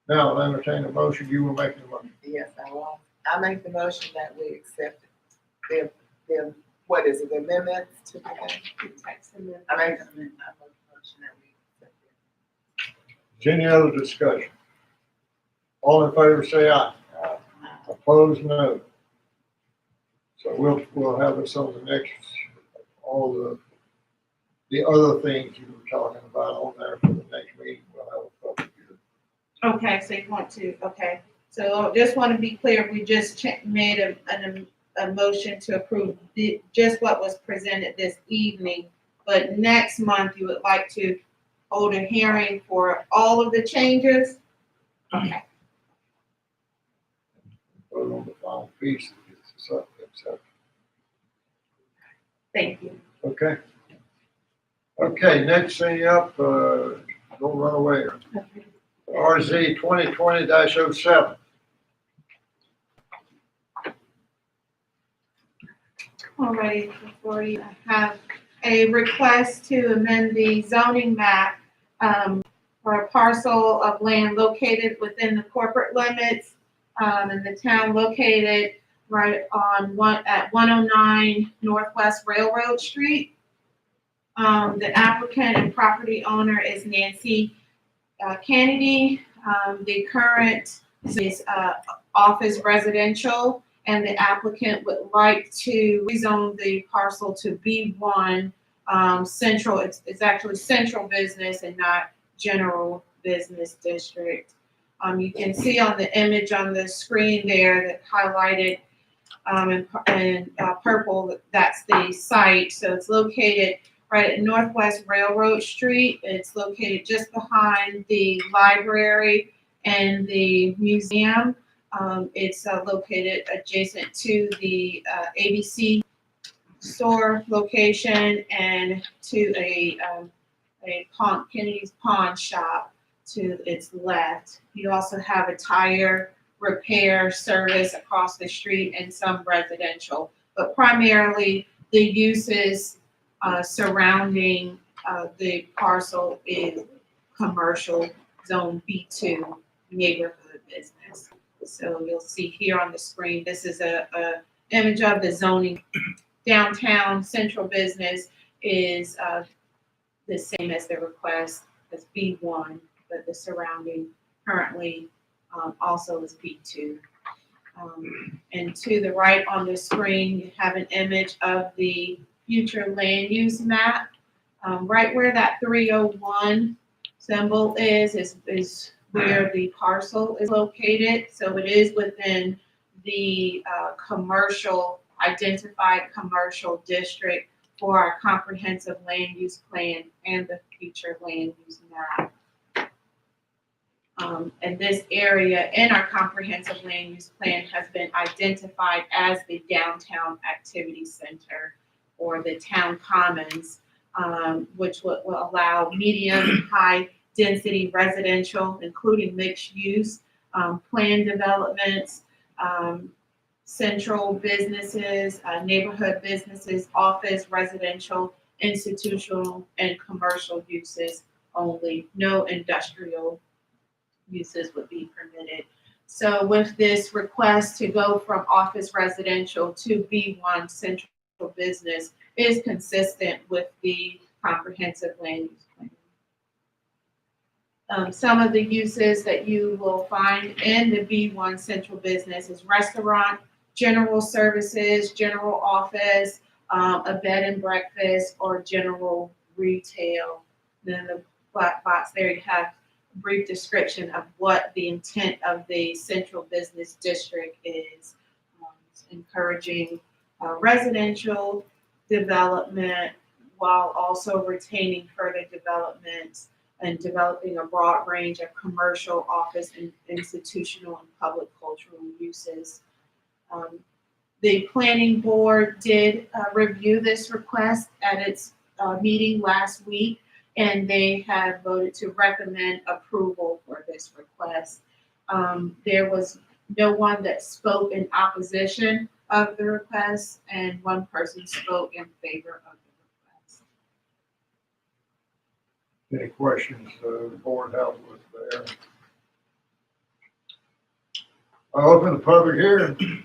Now, I'll entertain a motion. You were making a motion. Yes, I will. I make the motion that we accept the, what is it, the amendments to the, Text amendment. I make the motion that we accept it. Is there any other discussion? All in favor, say aye. Opposed, no. So we'll have this on the next, all the other things you were talking about on there for the next meeting. We'll have a public hearing. Okay, so you want to, okay. So just want to be clear, we just made a motion to approve just what was presented this evening. But next month, you would like to hold a hearing for all of the changes? Okay. Vote on the final piece. Thank you. Okay. Okay, next thing up, don't run away. RZ 2020-07. Alrighty, before you have a request to amend the zoning map for a parcel of land located within the corporate limits in the town located right on 109 Northwest Railroad Street. The applicant and property owner is Nancy Kennedy. The current is office residential, and the applicant would like to rezone the parcel to B1 central. It's actually central business and not general business district. You can see on the image on the screen there that highlighted in purple, that's the site. So it's located right at Northwest Railroad Street. It's located just behind the library and the museum. It's located adjacent to the ABC store location and to a Kennedy's Pawn Shop to its left. You also have a tire repair service across the street and some residential, but primarily the uses surrounding the parcel is commercial zone B2 neighborhood business. So you'll see here on the screen, this is a image of the zoning. Downtown central business is the same as the request as B1, but the surrounding currently also is B2. And to the right on the screen, you have an image of the future land use map. Right where that 301 symbol is where the parcel is located. So it is within the identified commercial district for our comprehensive land use plan and the future land use map. And this area in our comprehensive land use plan has been identified as the downtown activity center or the town commons, which will allow medium, high density residential, including mixed use, planned developments, central businesses, neighborhood businesses, office, residential, institutional, and commercial uses only. No industrial uses would be permitted. So with this request to go from office residential to B1 central business is consistent with the comprehensive land use plan. Some of the uses that you will find in the B1 central business is restaurant, general services, general office, a bed and breakfast, or general retail. Then the black box there, you have a brief description of what the intent of the central business district is. It's encouraging residential development while also retaining further developments and developing a broad range of commercial, office, and institutional and public cultural uses. The planning board did review this request at its meeting last week, and they have voted to recommend approval for this request. There was no one that spoke in opposition of the request, and one person spoke in favor of the request. Any questions the board has with there? I'll open the public hearing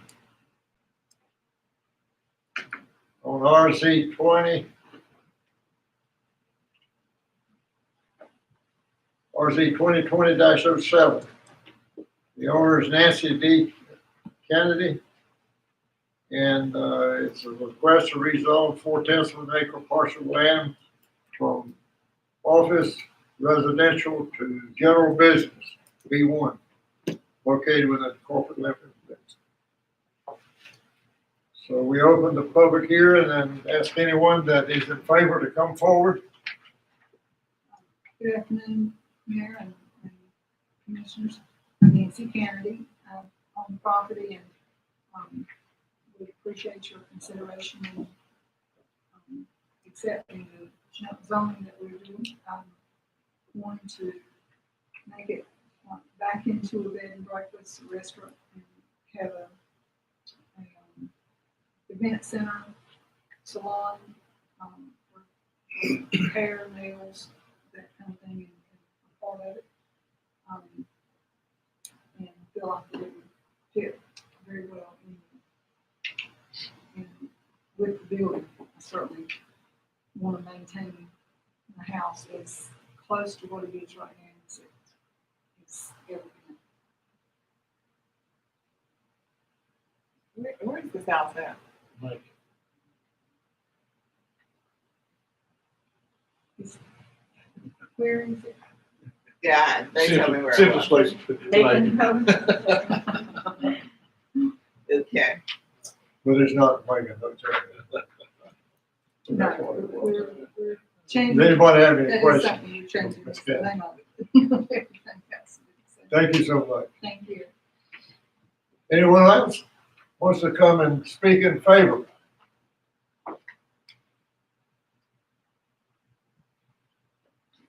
on RZ 20. RZ 2020-07. The owner is Nancy D. Kennedy. And it's a request to rezone 4/10 of an acre parcel of land from office residential to general business, B1, located within the corporate limits. So we open the public hearing and ask anyone that is in favor to come forward. Good afternoon, Mayor and Commissioners. I'm Nancy Kennedy. I own the property and we appreciate your consideration in accepting the zoning that we're doing. I'm wanting to make it back into a bed and breakfast, a restaurant, and have a event center, salon, hair, nails, that kind of thing, and part of it. And I feel like it would fit very well with the building. I certainly want to maintain the house as close to what it is right now as it's everything. Where is this house at? Where is it? Yeah, they tell me where it Simplest was. place. They can come. Okay. But it's not like a hotel. No, we're Does changing. anybody have any That is questions? something you're changing, it's the name of it. Everything else. Thank you so much. Thank you. Anyone else wants to come and speak in favor?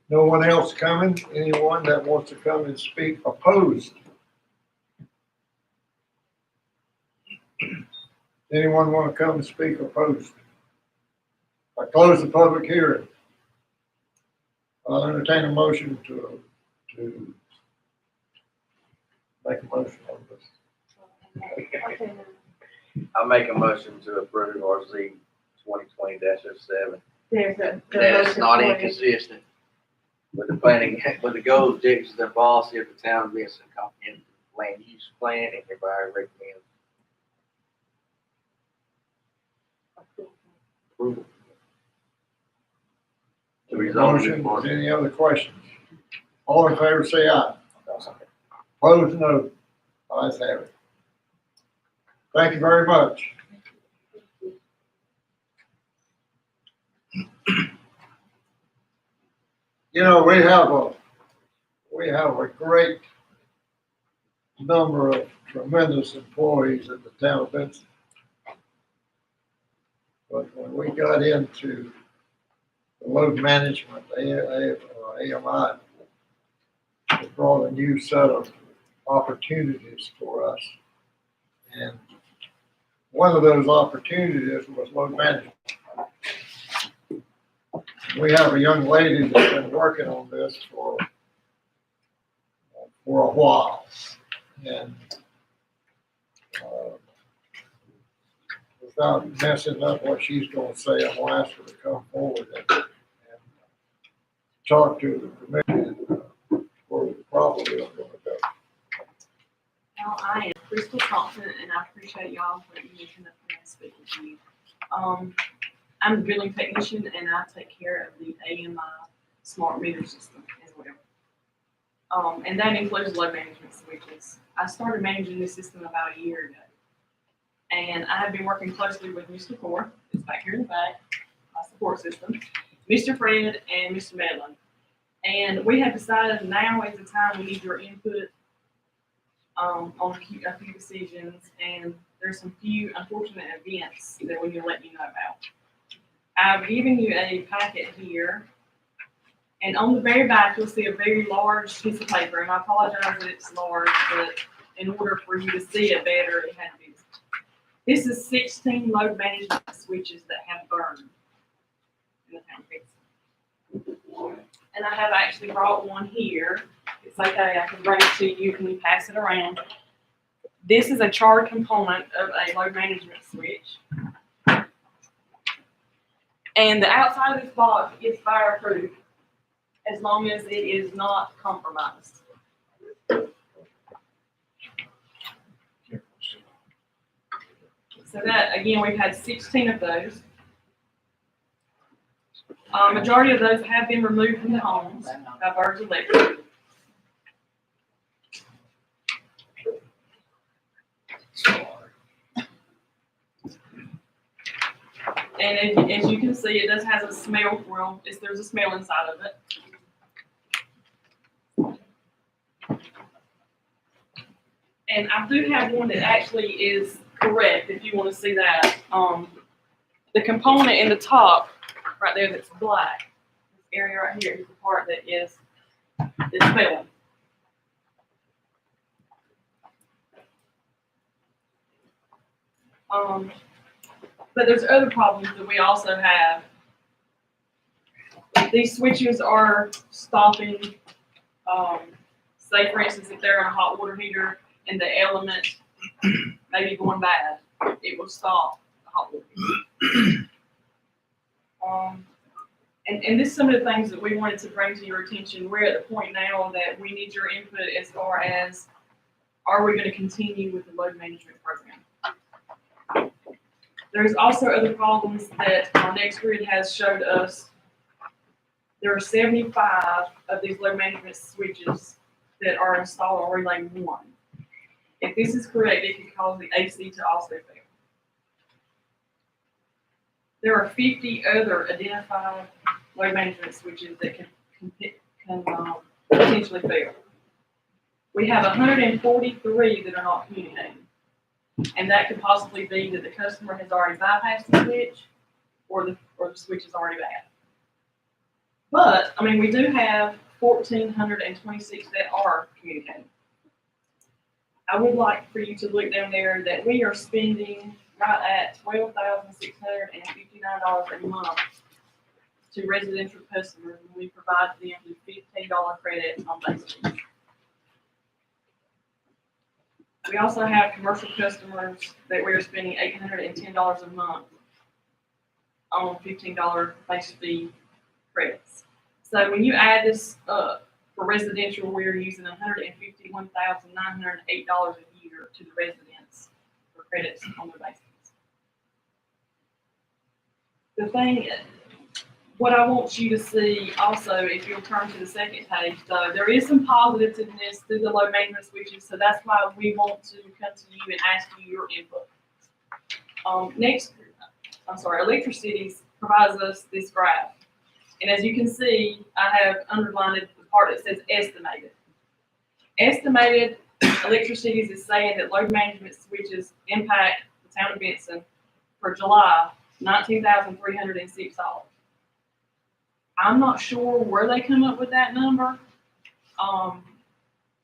No one else coming? Anyone that wants to come and speak opposed? Anyone want to come and speak opposed? I close the public hearing. I'll entertain a motion to make a motion on this. I make a motion to approve RZ 2020-07. There's That is not inconsistent with the planning, with the goals, objectives, and policy of the town of Benson comprehensive land use plan, and hereby recommend approval. To resolve Motion, any other questions? All in favor, say aye. Opposed, no. Ayes have it. Thank you very much. You know, we have a great number of tremendous employees in the town of Benson. But when we got into the load management, AMI, it brought a new set of opportunities for us. And one of those opportunities was load management. We have a young lady that's been working on this for a while. And without messing up what she's going to say, I'm going to ask her to come forward and talk to the committee where we probably are going to go. Well, I am Crystal Thompson, and I appreciate y'all for letting me come up here and speak with you. I'm a billing technician, and I take care of the AMI smart meter system as well. And that includes load management switches. I started managing this system about a year ago. And I have been working closely with Mr. Ford, who's back here in the back, my support system, Mr. Fred, and Mr. Medlin. And we have decided now is the time we need your input on a few decisions, and there's some few unfortunate events that we need to let you know about. I've given you a packet here, and on the very back you'll see a very large piece of paper, and I apologize that it's large, but in order for you to see it better, it had to be. This is 16 load management switches that have burned in the town of Benson. And I have actually brought one here. It's okay, I can bring it to you, can you pass it around? This is a charred component of a load management switch. And the outside of this box is fireproof as long as it is not compromised. So that, again, we've had 16 of those. Majority of those have been removed from the homes by Birds Electric. And as you can see, it does have a smell. Well, there's a smell inside of it. And I do have one that actually is correct, if you want to see that. The component in the top, right there, that's black, this area right here is the part that is failing. But there's other problems that we also have. These switches are stopping, say for instance, if they're in a hot water heater and the element may be going bad, it will stop the hot water heater. And this is some of the things that we wanted to bring to your attention. We're at the point now that we need your input as far as, are we going to continue with the load management program? There's also other problems that our Next Grid has showed us. There are 75 of these load management switches that are installed on relay 1. If this is correct, it could cause the AC to also fail. There are 50 other identified load management switches that can potentially fail. We have 143 that are not communicating. And that could possibly be that the customer has already bypassed the switch or the switch is already bad. But, I mean, we do have 1,426 that are communicating. I would like for you to look down there that we are spending right at $12,659 a month to residential customers when we provide them with $15 credit on basic. We also have commercial customers that we're spending $810 a month on $15 base fee credits. So when you add this up, for residential, we're using $151,908 a year to the residents for credits on their base fees. The thing, what I want you to see also, if you'll turn to the second page, though, there is some positiveness through the low maintenance switches, so that's why we want to come to you and ask you your input. Electricities provides us this graph. And as you can see, I have underlined the part that says estimated. Estimated Electricities is saying that load management switches impact the town of Benson for July, $19,306. I'm not sure where they come up with that number,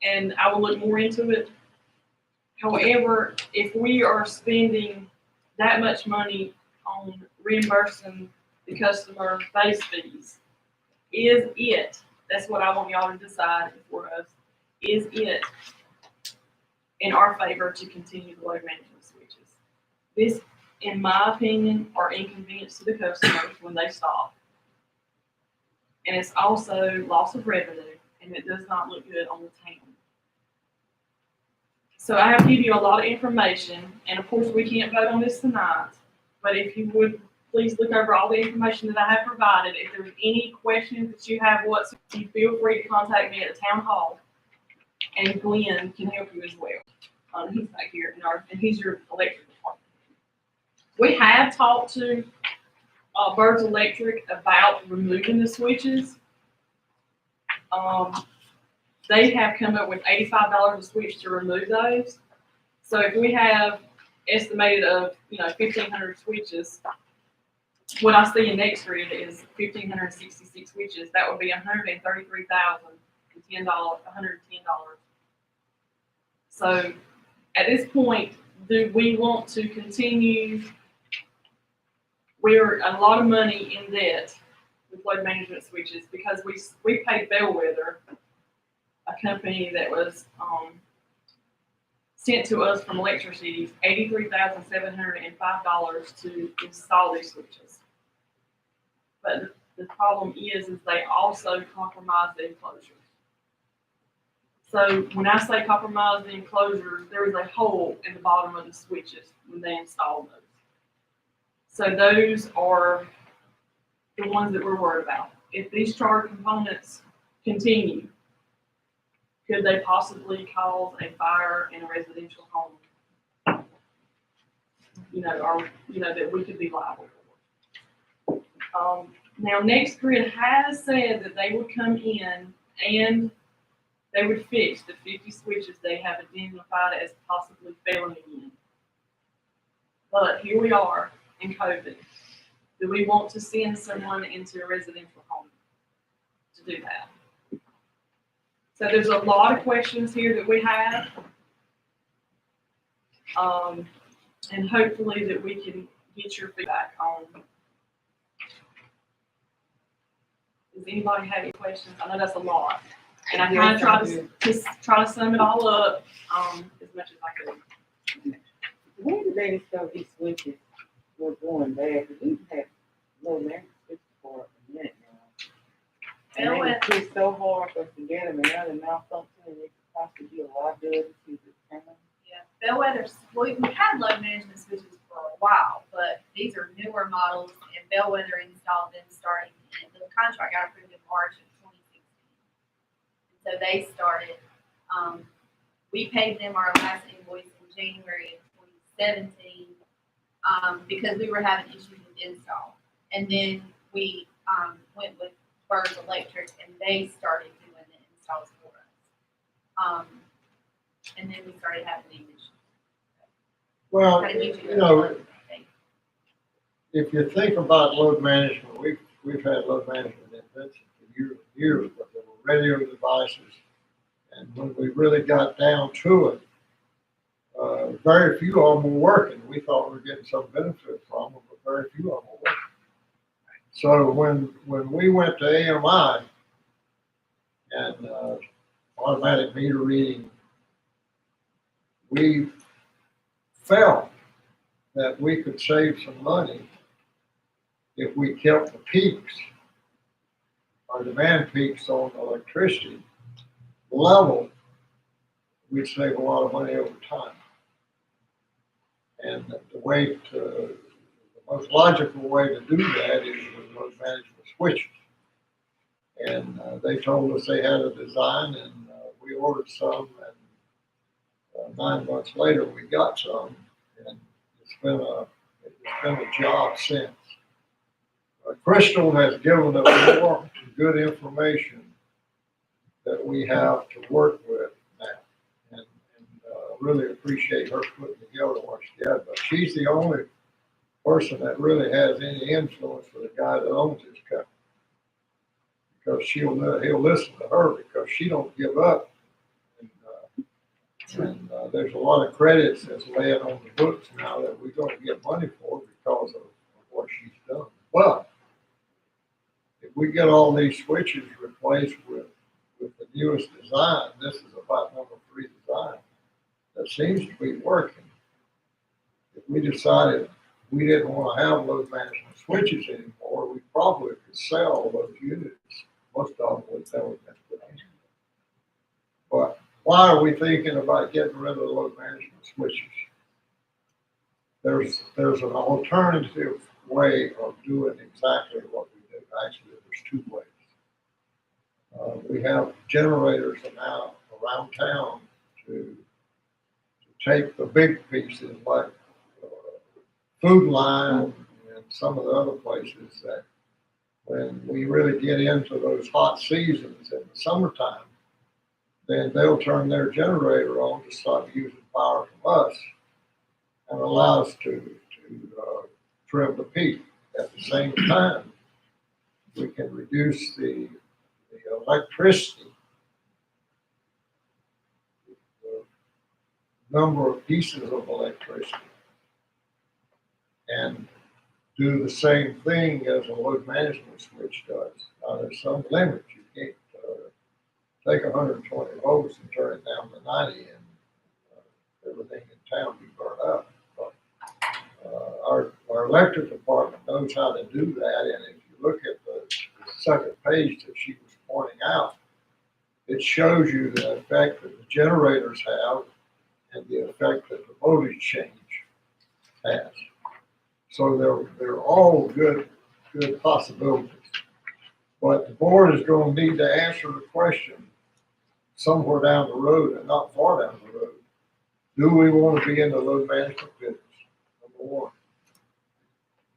and I will look more into it. However, if we are spending that much money on reimbursing the customer base fees, that's what I want y'all to decide for us, is it in our favor to continue the load management switches? This, in my opinion, are inconvenience to the customers when they stop. And it's also loss of revenue, and it does not look good on the town. So I have given you a lot of information, and of course we can't vote on this tonight, but if you would please look over all the information that I have provided. If there's any questions that you have you feel free to contact me at the town hall, and Glenn can help you as well. He's back here, and he's your electric department. We have talked to Birds Electric about removing the switches. They have come up with $85 a switch to remove those. So if we have estimated of 1,500 switches, what I see in next grid is 1,566 switches. That would be $133,010. So at this point, do we want to continue? We're a lot of money in debt with load management switches because we paid Bellwether, a company that was sent to us from Electricities, $83,705 to install these switches. But the problem is they also compromise the enclosures. So when I say compromise the enclosures, there is a hole in the bottom of the switches when they install those. So those are the ones that we're worried about. If these charge components continue, could they possibly cause a fire in a residential home? That we could be liable for. Now, Next Grid has said that they would come in and they would fix the 50 switches they have identified as possibly failing again. But here we are in COVID. Do we want to send someone into a residential home to do that? So there's a lot of questions here that we have. And hopefully that we can get your feedback on. Does anybody have any questions? I know that's a lot. And I kind of try to sum it all up as much as I could. When did they discover these switches were going bad? Because we've had low management switches for a minute now. And it was so hard for us to get them, and now they're malfunctioning, and it could possibly be a liability to the town. Yeah, Bellwether's, we had load management switches for a while, but these are newer models, and Bellwether installed them starting in, the contract got approved in March of 2016. So they started, we paid them our last invoice in January of 2017, because we were having issues with install. And then we went with Birds Electric, and they started doing the installs for us. And then we started having the issues. Well, if you think about load management, we've had load management in Benson for years, but there were radio devices. And when we really got down to it, very few of them were working. We thought we were getting some benefit from them, but very few of them were working. So when we went to AMI and automatic meter reading we felt that we could save some money if we kept the peaks, our demand peaks on electricity level. We'd save a lot of money over time. And the most logical way to do that is with load management switches. And they told us they had a design, and we ordered some, and 9 months later we got some, and it's been a job since. Crystal has given us more good information that we have to work with now, and really appreciate her putting together what she did. But she's the only person that really has any influence for the guy that owns this company, because he'll listen to her, because she don't give up. And there's a lot of credits that's laying on the books now that we're going to get money for because of what she's done. But if we get all these switches replaced with the newest design, this is about number 3 design that seems to be working. If we decided we didn't want to have load management switches anymore, we probably could sell those units. Most of them would never been put in. But why are we thinking about getting rid of the load management switches? There's an alternative way of doing exactly what we do. Actually, there's 2 ways. We have generators now around town to take the big pieces, like Food Line and some of the other places, that when we really get into those hot seasons in the summertime, then they'll turn their generator on to stop using power from us and allow us to trim the peak. At the same time, we can reduce the electricity, the number of pieces of electricity, and do the same thing as a load management switch does. Now, there's some limit. You can't take 120 volts and turn it down to 90 and everything in town be burned up. But our electric department knows how to do that, and if you look at the second page that she was pointing out, it shows you the effect that the generators have and the effect that the voltage change has. So they're all good possibilities. But the board is going to need to answer the question somewhere down the road, and not far down the road. Do we want to be in the load management business? Number 1.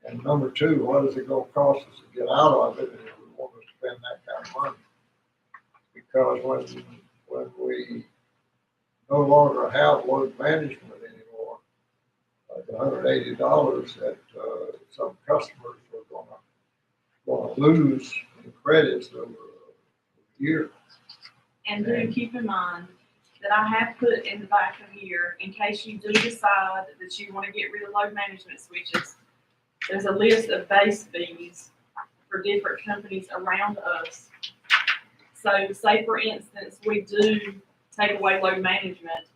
And number 2, what is it going to cost us to get out of it if we want to spend that kind of money? Because when we no longer have load management anymore, like $180 that some customers are going to lose in credits over a year. And do keep in mind that I have put in the back of here, in case you do decide that you want to get rid of load management switches, there's a list of base fees for different companies around us. So say for instance, we do take away load management,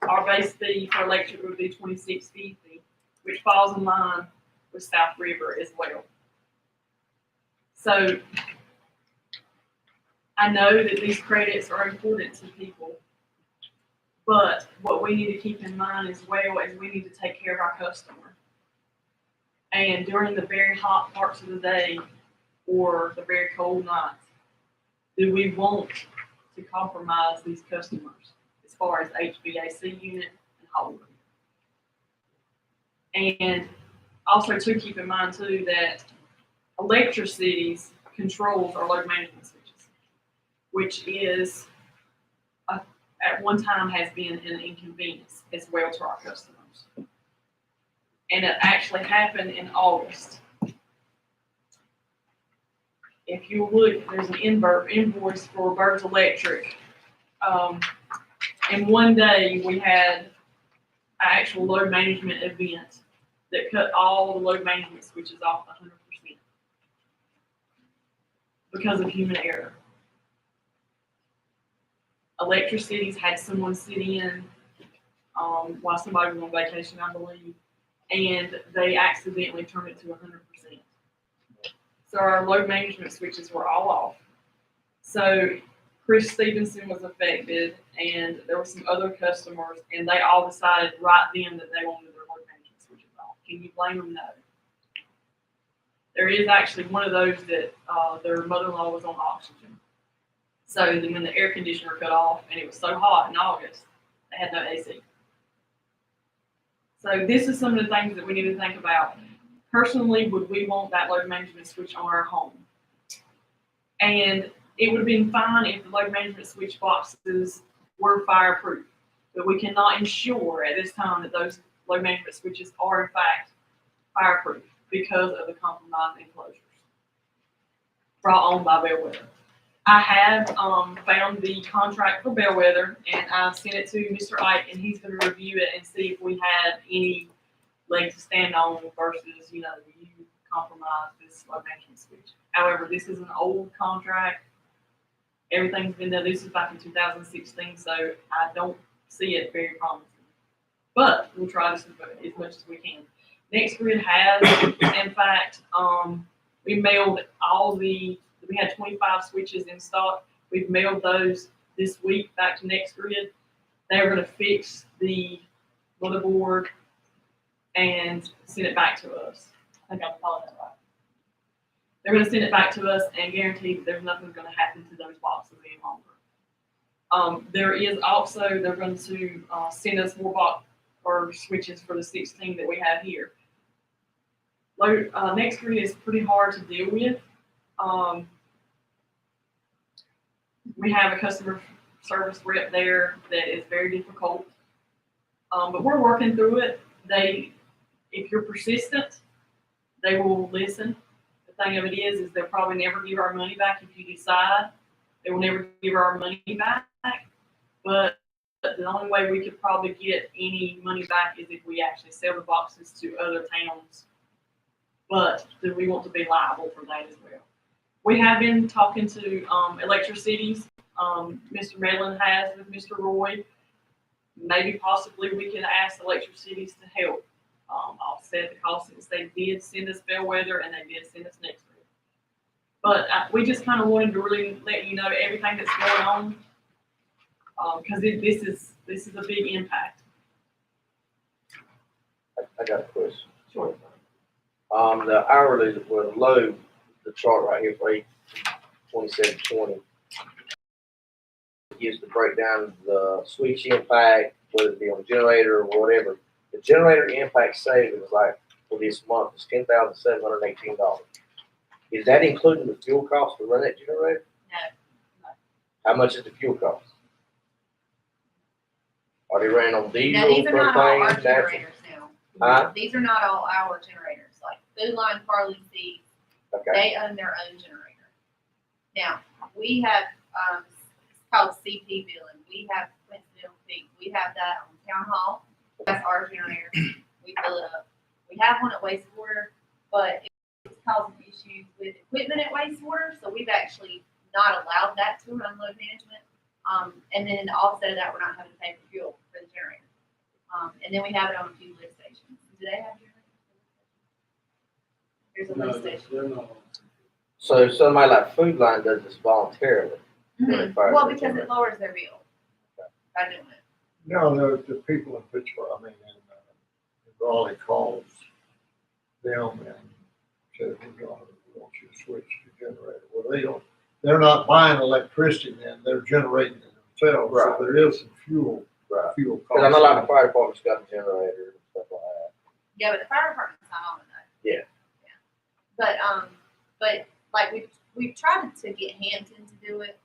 our base fee for electric would be $26.50, which falls in line with South River as well. So I know that these credits are important to people, but what we need to keep in mind as well is we need to take care of our customer. And during the very hot parts of the day or the very cold nights, do we want to compromise these customers as far as HVAC unit and hot water? And also to keep in mind too that Electricities controls our load management switches, which is at one time has been an inconvenience as well to our customers. And it actually happened in August. If you look, there's an invoice for Birds Electric. And one day we had an actual load management event that cut all the load management switches off 100% because of human error. Electricities had someone sit in while somebody was on vacation, I believe, and they accidentally turned it to 100%. So our load management switches were all off. So Chris Stevenson was affected, and there were some other customers, and they all decided right then that they wanted their load management switches off. Can you blame them? No. There is actually one of those that their mother-in-law was on oxygen. So then when the air conditioner cut off, and it was so hot in August, they had no AC. So this is some of the things that we need to think about. Personally, would we want that load management switch on our home? And it would have been fine if the load management switch boxes were fireproof, but we cannot ensure at this time that those load management switches are in fact fireproof because of the compromised enclosures brought on by Bellwether. I have found the contract for Bellwether, and I sent it to Mr. Ike, and he's going to review it and see if we had any leg to stand on versus, you compromise this load management switch. However, this is an old contract. Everything's been done. This is back in 2016, so I don't see it very promising. But we'll try this as much as we can. NextGrid has, in fact, we mailed we had 25 switches in stock. We've mailed those this week back to NextGrid. They're going to fix the motherboard and send it back to us. I think I'm following that right. They're going to send it back to us and guarantee that there's nothing going to happen to those boxes any longer. There is also, they're going to send us more switches for the 16 that we have here. NextGrid is pretty hard to deal with. We have a customer service rep there that is very difficult, but we're working through it. If you're persistent, they will listen. The thing of it is they'll probably never give our money back if you decide. They will never give our money back. But the only way we could probably get any money back is if we actually sell the boxes to other towns. But then we want to be liable for that as well. We have been talking to electricities. Mr. Mellon has with Mr. Roy. Maybe possibly we can ask electricities to help offset the cost, since they did send us Bellwether and they did send us NextGrid. But we just kind of wanted to really let you know everything that's going on, because this is a big impact. I got a question. Sure. The hourly will load the chart right here for 8/27/20. It gives the breakdown of the switch impact, whether it be on the generator or whatever. The generator impact savings, like for this month, is $10,718. Is that including the fuel cost to run that generator? No. How much is the fuel cost? Are they running on diesel, No, these are not all our propane, natural? generators now. These are not all our generators. Like Food Line, Farley Seeds, Okay. they own their own generator. Now, we have, it's called CP billing. We have coincidental peak. We have that on Town Hall. That's our generator. We fill it up. We have one at wastewater, but it's causing issues with equipment at wastewater, so we've actually not allowed that to run load management. And then also that we're not having to pay for fuel for the generator. And then we have it on a few lift stations. Do they have generators? There's a lift station. So somebody like Food Line does this voluntarily. Mm-hmm. Well, because it lowers their bill by doing it. No, the people in Pittsburgh, in Raleigh calls them and says, we want you to switch to generator. Well, they're not buying electricity then, they're generating it themselves. Right. So there is some fuel cost. Because I know like the fire department's got a generator and stuff like that. Yeah, but the fire department's not on it though. Yeah. But like we've tried to get Hampton to do it.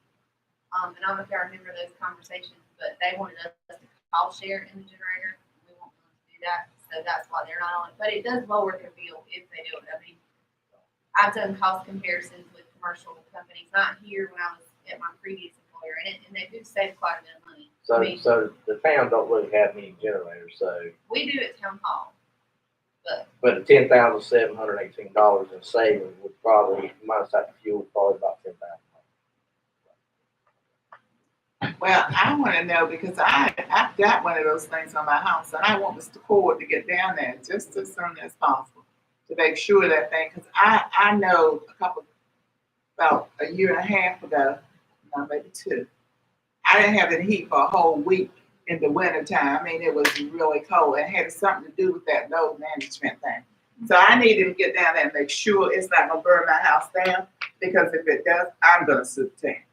And I don't know if y'all remember those conversations, but they wanted us to cost share in the generator. We won't be able to do that, so that's why they're not on it. But it does lower their bill if they do it. I've done cost comparisons with commercial companies, not here when I was at my previous employer, and they do save quite a bit of money. So the town don't really have any generators, so. We do at Town Hall, but But the $10,718 in savings would probably, minus that fuel, probably about $10,000. Well, I wanna know because I've got one of those things on my house and I want Mr. Ford to get down there just as soon as possible to make sure that thing, cause I know about a year and a half ago, no, maybe two, I didn't have any heat for a whole week in the winter time. I mean, it was really cold and it had something to do with that load management thing. So I needed to get down there and make sure it's not gonna burn my house down, because if it does, I'm gonna sue the town.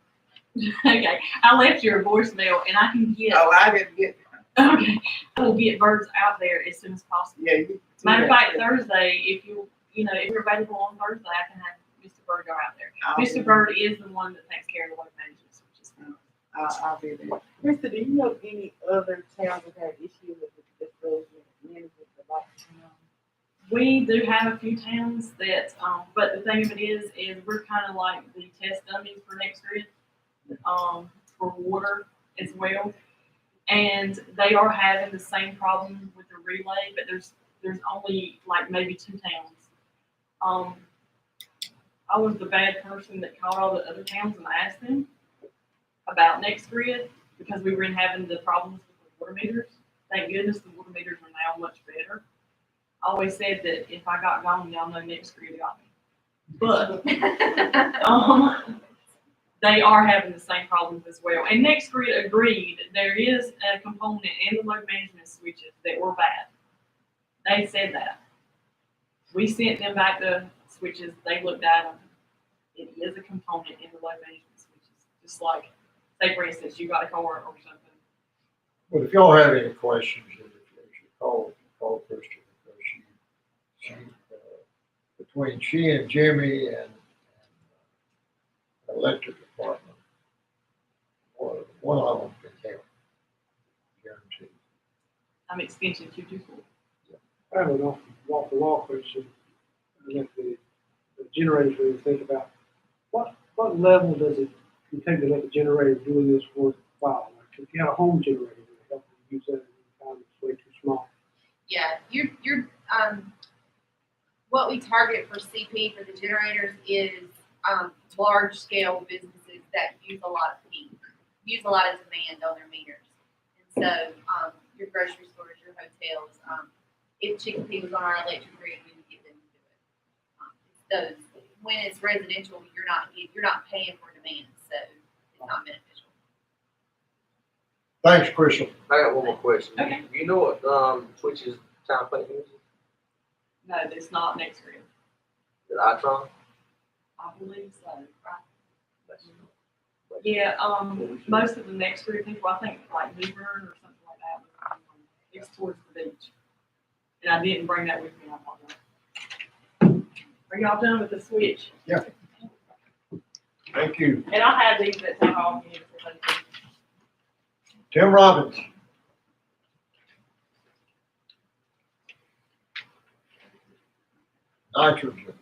Okay, I left your voicemail and I can get, Oh, I didn't get, okay, I will get birds out there as soon as possible. yeah. You Matter of fact, Thursday, if if you're available on Thursday, I can have Mr. Bird go out there. Mr. Bird is the one that takes care of the water management, which is fine. I'll be there. Krista, do you know of any other towns that have issues with this road management? We do have a few towns that, but the thing of it is we're kind of like the test dummies for next grid, for water as well. And they are having the same problem with the relay, but there's only like maybe 2 towns. I was the bad person that called all the other towns and asked them about next grid because we were having the problems with the water meters. Thank goodness the water meters are now much better. I always said that if I got gone, y'all know next grid got me. But they are having the same problems as well. And next grid agreed there is a component in the load management switches that were bad. They said that. We sent them back the switches. They looked at them. It is a component in the load management switches. Just like, say for instance, you got a car or something. But if y'all have any questions, you should call Krista, because she between she and Jimmy and electric department, one of them can help, guaranteed. I'm extension 224. I have an off the wall question. And if the generators really think about what level does it take to let the generator doing this worthwhile? Like if you have a home generator, it helps you use that at any time, it's way too small. Yeah, you're what we target for CP for the generators is large scale businesses that use a lot of heat, use a lot of demand on their meters. And so your grocery stores, your hotels, if Chick-fil-A was on our electric grid, we would get them to do it. Those, when it's residential, you're not paying for demand, so it's not beneficial. Thanks, Crystal. I got one more question. Okay. You know what, Twitch's town planning uses? No, it's not next grid. Is it Itron? I believe so. Yeah, most of the next grid people, I think like Newburn or something like that, it's towards the beach. And I didn't bring that with me, I apologize. Are y'all done with the switch? Yeah. Thank you. And I'll have these at town hall meeting for Thursday. Tim Robbins. Nitrogen.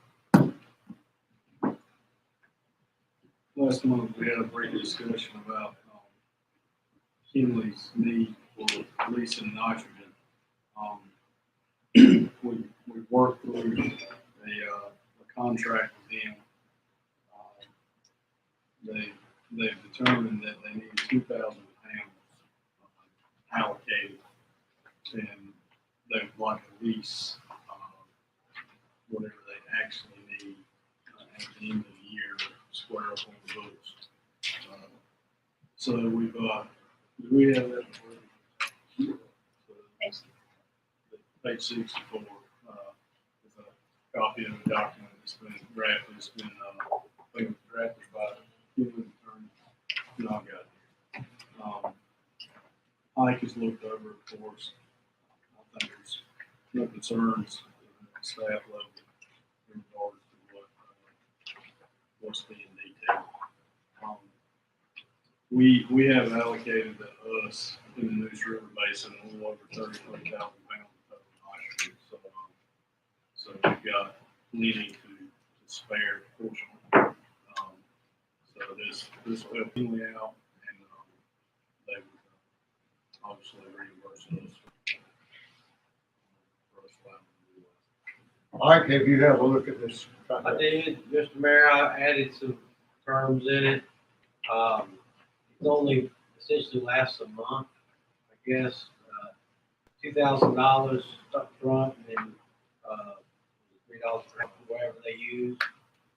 Last month, we had a brief discussion about Kinley's need for leasing nitrogen. We worked through the contract with them. They've determined that they need 2,000 pounds allocated, and they'd like to lease whatever they actually need at the end of the year to square up on the books. So do we have that? Page 64 is a copy of the document that's been drafted. It's been drafted by the attorney. No, I got it. Ike has looked over, of course. I think there's no concerns at the staff level in regards to what's being detailed. We have allocated to us in the News River Basin a little over 33,000 pounds of nitrogen. So we've got plenty to spare portion. So this will help Kinley out, and they would obviously reimburse us for us allowing Mike, have you had a look at this? I did, Mr. Mayor, I added some terms in it. It's only essentially lasts a month, I guess. $2,000 up front, and then, $3 for whatever they use,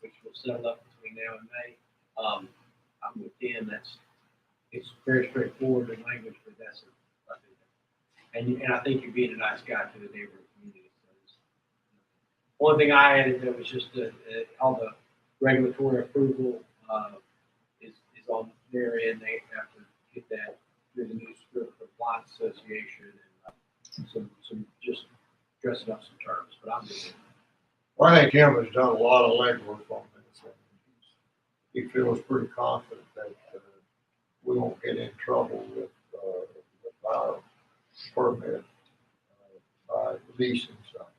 which will settle up between now and May. I'm with Ken, it's very straightforward in language, but that's it. And I think you're being a nice guy to the neighborhood community. So one thing I added there was just all the regulatory approval, is on their end. They have to get that through the New Script Compliance Association and some just dressing up some terms, but I'm just. Well, I think Kim has done a lot of legwork on this. And he feels pretty confident that we won't get in trouble with our permit by leasing something.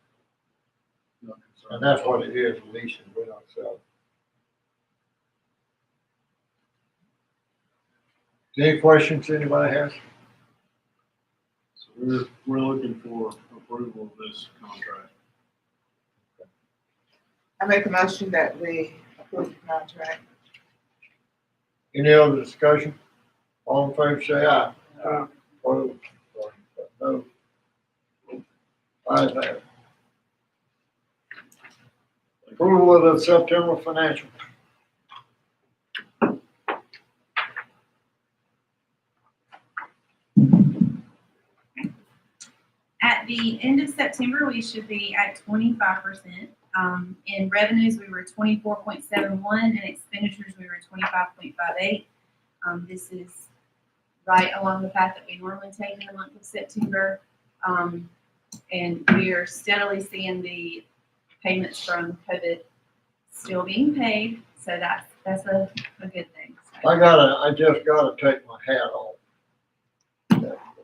And that's what it is, leasing, we don't sell. Any questions anybody has? So we're looking for approval of this contract. I make a motion that we approve the contract. Any other discussion? All in favor, say aye. Opposed? No. Ayes have it. Approval of the September financial. At the end of September, we should be at 25%. In revenues, we were 24.71, and expenditures, we were 25.58. This is right along the path that we normally take in the month of September. And we are steadily seeing the payments from COVID still being paid, so that's a good thing. So. I just gotta take my hat off.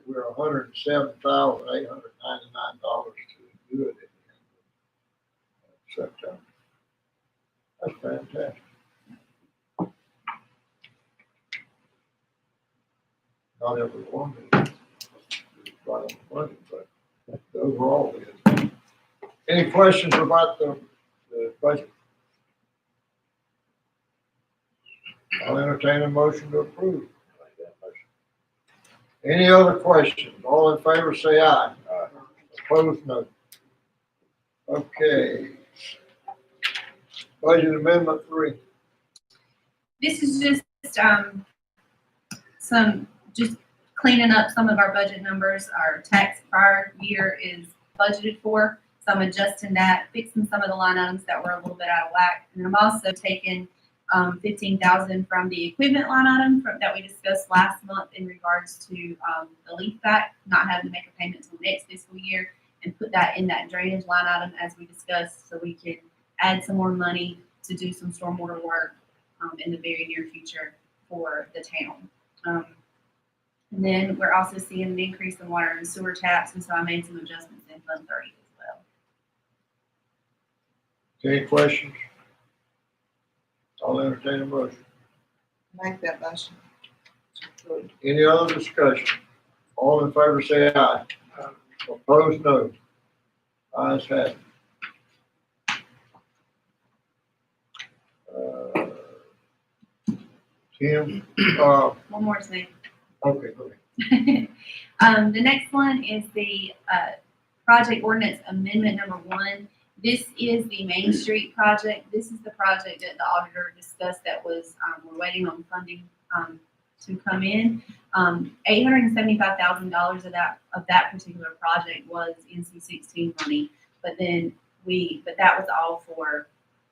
We're $107,899 to do it in September. That's fantastic. Not every one is right on the money, but the overall is. Any questions about the budget? I'll entertain a motion to approve. Any other questions? All in favor, say aye. Aye. Opposed, no. Okay. Budget Amendment 3. This is just just cleaning up some of our budget numbers. Our tax prior year is budgeted for, so I'm adjusting that, fixing some of the line items that were a little bit out of whack, and I'm also taking $15,000 from the equipment line item that we discussed last month in regards to the leaf back, not having to make a payment until next fiscal year, and put that in that drainage line item as we discussed, so we can add some more money to do some stormwater work in the very near future for the town. And then we're also seeing an increase in water and sewer tax, and so I made some adjustments in Fund 30 as well. Any questions? I'll entertain a motion. Make that motion. Any other discussion? All in favor, say aye. Aye. Opposed, no. Ayes have it. Tim, One more thing. okay, go ahead. The next one is the project ordinance amendment number 1. This is the Main Street project. This is the project that the auditor discussed that was, we're waiting on funding to come in. $875,000 of that particular project was NC-16 money, but that was all for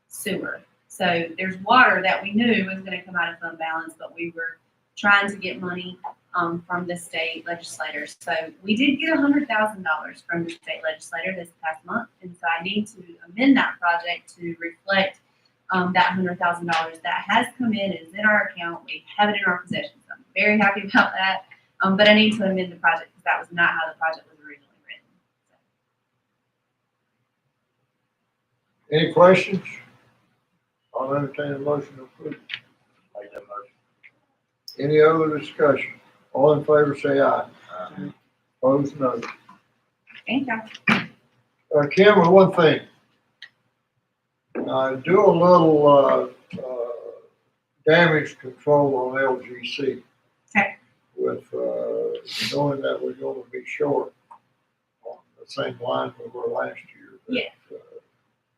sewer. So there's water that we knew was going to come out of fund balance, but we were trying to get money from the state legislators. So we did get $100,000 from the state legislator this past month, and so I need to amend that project to reflect that $100,000 that has come in, is in our account. We have it in our possession. So I'm very happy about that. But I need to amend the project because that was not how the project was originally written. So. Any questions? I'll entertain a motion to approve. Make that motion. Any other discussion? All in favor, say aye. Aye. Opposed, no. Thank you. Kim, one thing. Do a little damage control on LGC. Okay. with, knowing that we're gonna be short on the same line we were last year. that, Yeah.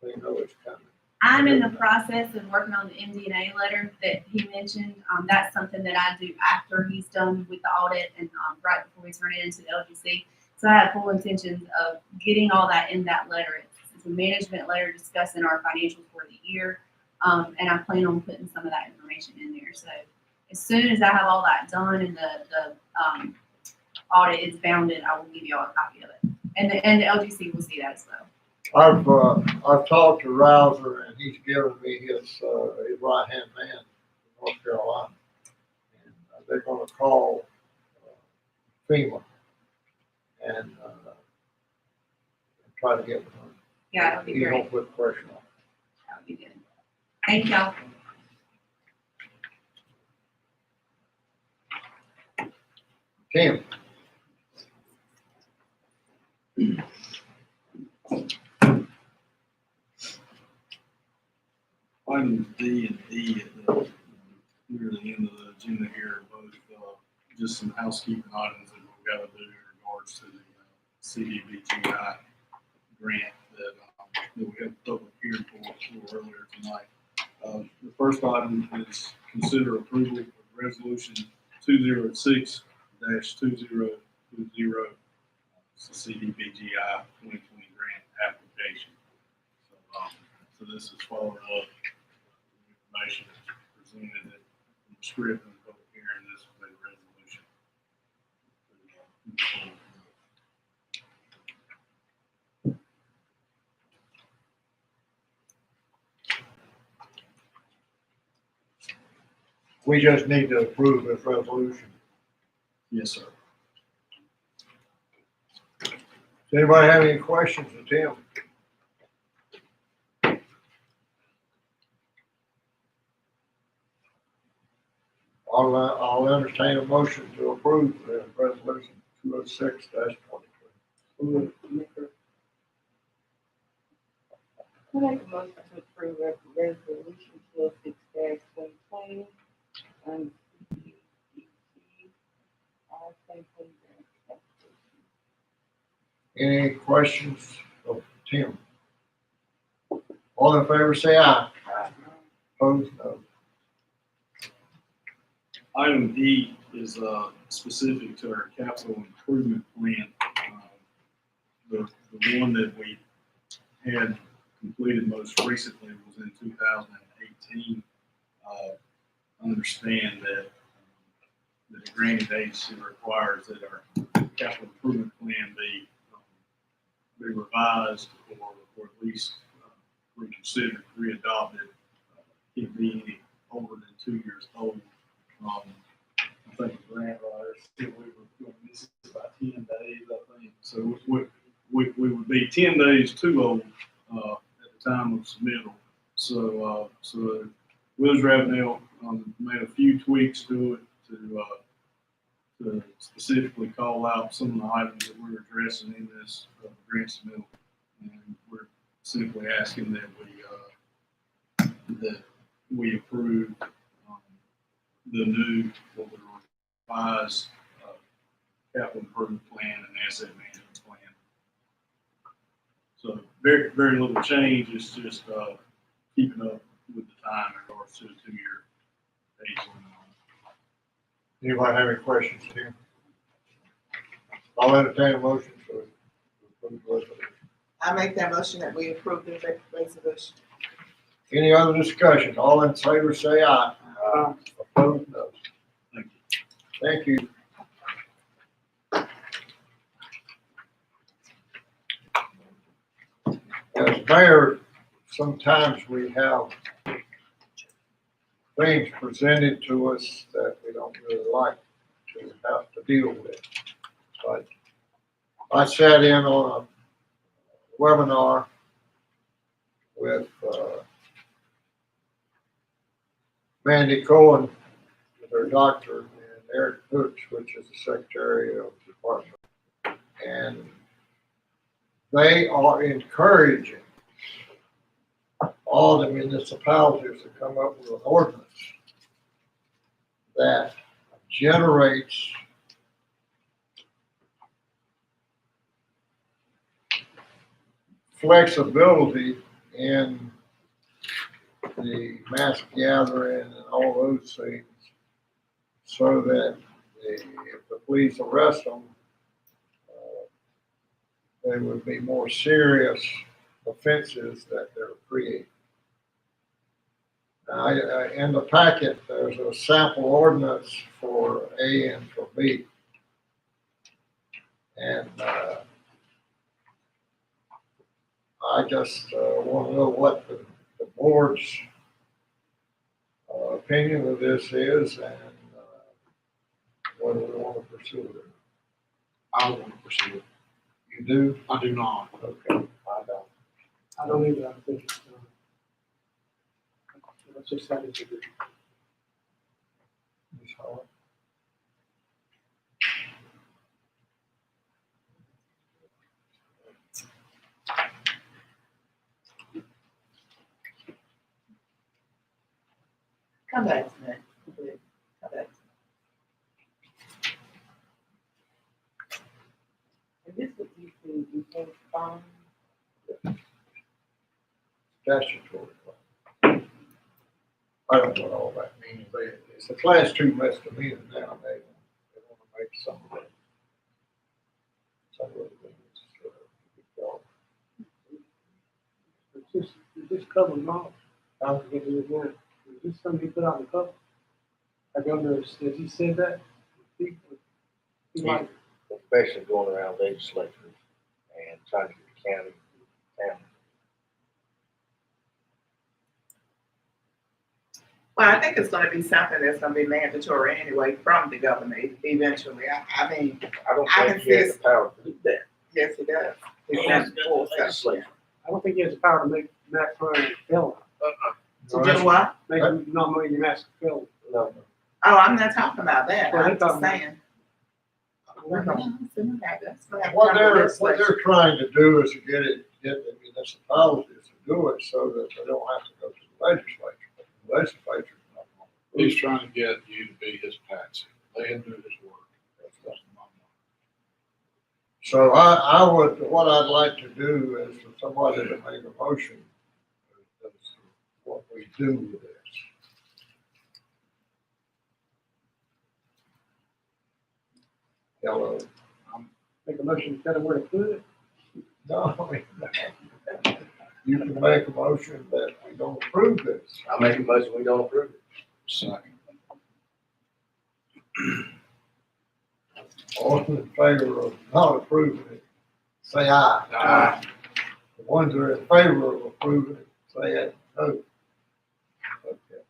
They know it's coming. I'm in the process of working on the MD&A letter that he mentioned. That's something that I do after he's done with the audit and right before we turn it into the LGC. So I have full intentions of getting all that in that letter. It's a management letter discussing our financials for the year. And I plan on putting some of that information in there. So as soon as I have all that done and the audit is bounded, I will give you all a copy of it. And the LGC will see that as well. I've talked to Rouser and he's given me his right-hand man in North Carolina. And they're gonna call FEMA and try to get the money. Yeah, that'll be You great. don't put pressure on. That'll be good. Thank y'all. Tim? Items D and E at the, near the end of the agenda here, both, just some housekeeping items that we've got to do in regards to the CDBGI grant that we had a public hearing for a little earlier tonight. The first item is consider approval of resolution 206-2020. It's the CDBGI 2020 grant application. So this is following up the information that's presented in the script and the public hearing. This will be the resolution. We just need to approve this resolution. Yes, sir. Does anybody have any questions of Tim? I'll entertain a motion to approve the resolution 206-2020. I make a motion to approve resolution 206-2020. Any questions of Tim? All in favor, say aye. Opposed, no. Item D is specific to our capital improvement plan. The one that we had completed most recently was in 2018. I understand that the granting agency requires that our capital improvement plan be revised or at least reconsidered, readopted. Can't be any older than 2 years old. I think the grant writers said we were going to miss it by 10 days, I think. So we would be 10 days too old at the time of submittal. So Willis Ravenel made a few tweaks to it to specifically call out some of the items that we're addressing in this grant submittal. And we're simply asking that we approve the new revised capital improvement plan and asset management plan. So very, very little change. It's just keeping up with the time in regards to the 2-year age limit. Anybody have any questions, Tim? I'll entertain a motion to approve the resolution. I make that motion that we approve the resolution. Any other discussion? All in favor, say aye. Opposed, no. Thank you. Thank you. As mayor, sometimes we have things presented to us that we don't really like to have to deal with. But I sat in on a webinar with Mandy Cohen, their doctor, and Eric Hooks, which is the secretary of the department. And they are encouraging all the municipalities to come up with an ordinance that generates flexibility in the mass gathering and all those things, so that if the police arrest them, they would be more serious offenses that they're creating. In the packet, there's a sample ordinance for A and for B. And I just want to know what the board's opinion of this is, and whether we want to pursue it. I don't want to pursue it. You do? I do not. Okay, I don't. I don't either, I think it's, let's just have it to do. Ms. Howard? Come back to that. Come back. Is this what you see, you think, phone? Statutory. I don't know what all that means, but it's a class 2 misdemeanor now. They want to make some of it. Some of the It's just cover knowledge. I was thinking it was, is this something he put out in the cover? I governor, has he said that? He might, Especially going around legislatures and trying to get the county down. Well, I think it's gonna be something that's gonna be mandatory anyway from the governor eventually. I mean, I don't I think can he has see the power to do that. yes, it does. He It's has not full legislature. I don't think he has the power to make Matt Ryan a felon. To do what? Make him nominate him as a felon. No. Oh, I'm not talking about that. Well, I'm they're just talking about- saying. What they're trying to do is to get the municipalities to do it so that they don't have to go to the legislature. But the legislature's not going to do it. He's trying to get you to be his patsy. Let him do his work. That's my mind. So I would, what I'd like to do is for somebody to make a motion as to what we do with this. Hello. Make a motion to tell him where to put it. No, I mean, you can make a motion that we don't approve this. I make a motion, we don't approve it. Second. All in favor of not approving it, say aye. Aye. The ones that are in favor of approving it, say no. Okay.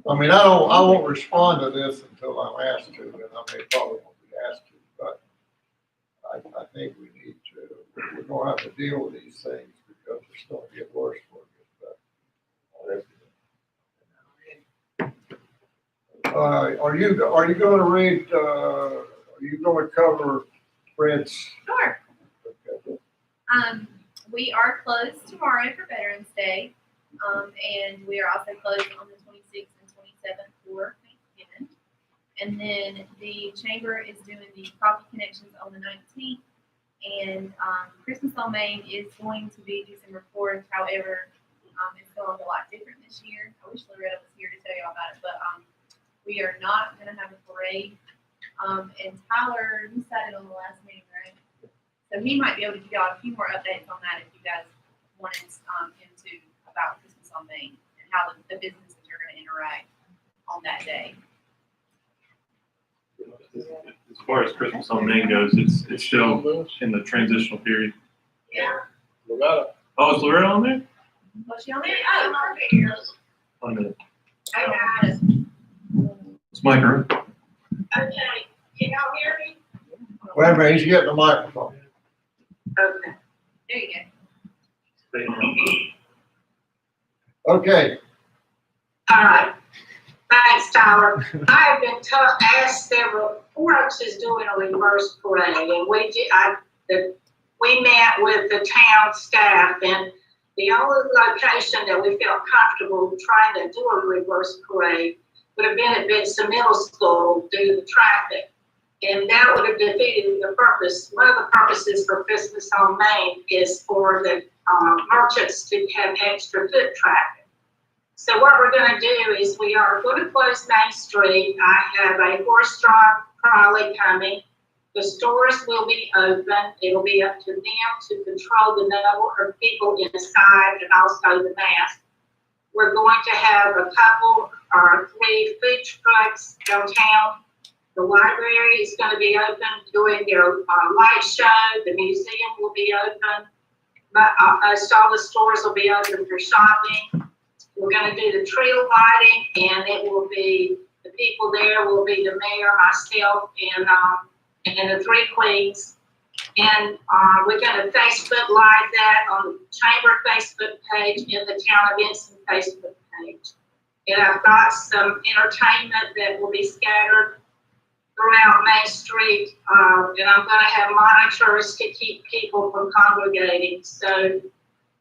I mean, I won't respond to this until I'm asked to, and I may probably won't be asked to, but I think we need to, we're gonna have to deal with these things because it's gonna get worse for us. Are you gonna read, are you gonna cover Fred's? Sure. Okay. We are closed tomorrow for Veterans Day, and we are also closed on the 26th and 27th for Thanksgiving. And then the chamber is doing the Coffee Connections on the 19th, and Christmas on Main is going to be December 4th. However, it's going to look a lot different this year. I wish Loretta was here to tell you all about it, but we are not going to have a parade. And Tyler, you said it on the last meeting, right? So he might be able to give y'all a few more updates on that if you guys wanted him to about Christmas on Main and how the businesses are going to interact on that day. As far as Christmas on Main goes, it's still in the transitional period. Yeah. Loretta. Oh, is Loretta on there? Was she on there? Oh, perfect. On the, I got it. it's my turn. Okay. Can y'all hear me? Wait a minute, he's getting the microphone. Okay. There you go. Okay, All right. Thanks, Tyler. I have been asked several, Forks is doing a reverse parade, and we met with the town staff, and the only location that we felt comfortable trying to do a reverse parade would have been at Benson Middle School due to the traffic. And that would have defeated the purpose. One of the purposes for Christmas on Main is for the merchants to have extra foot traffic. So what we're going to do is we are going to close Main Street. I have a horse-drawn trolley coming. The stores will be open. It'll be up to them to control the number of people inside and also the mask. We're going to have a couple or 3 food trucks downtown. The library is going to be open doing their light show. The museum will be open. But all the stores will be open for shopping. We're going to do the trail lighting, and it will be, the people there will be the mayor, myself, and the 3 queens. And we're going to Facebook Live that on the Chamber Facebook page and the Town of Benson Facebook page. And I've got some entertainment that will be scattered throughout Main Street. And I'm going to have monitors to keep people from congregating. So,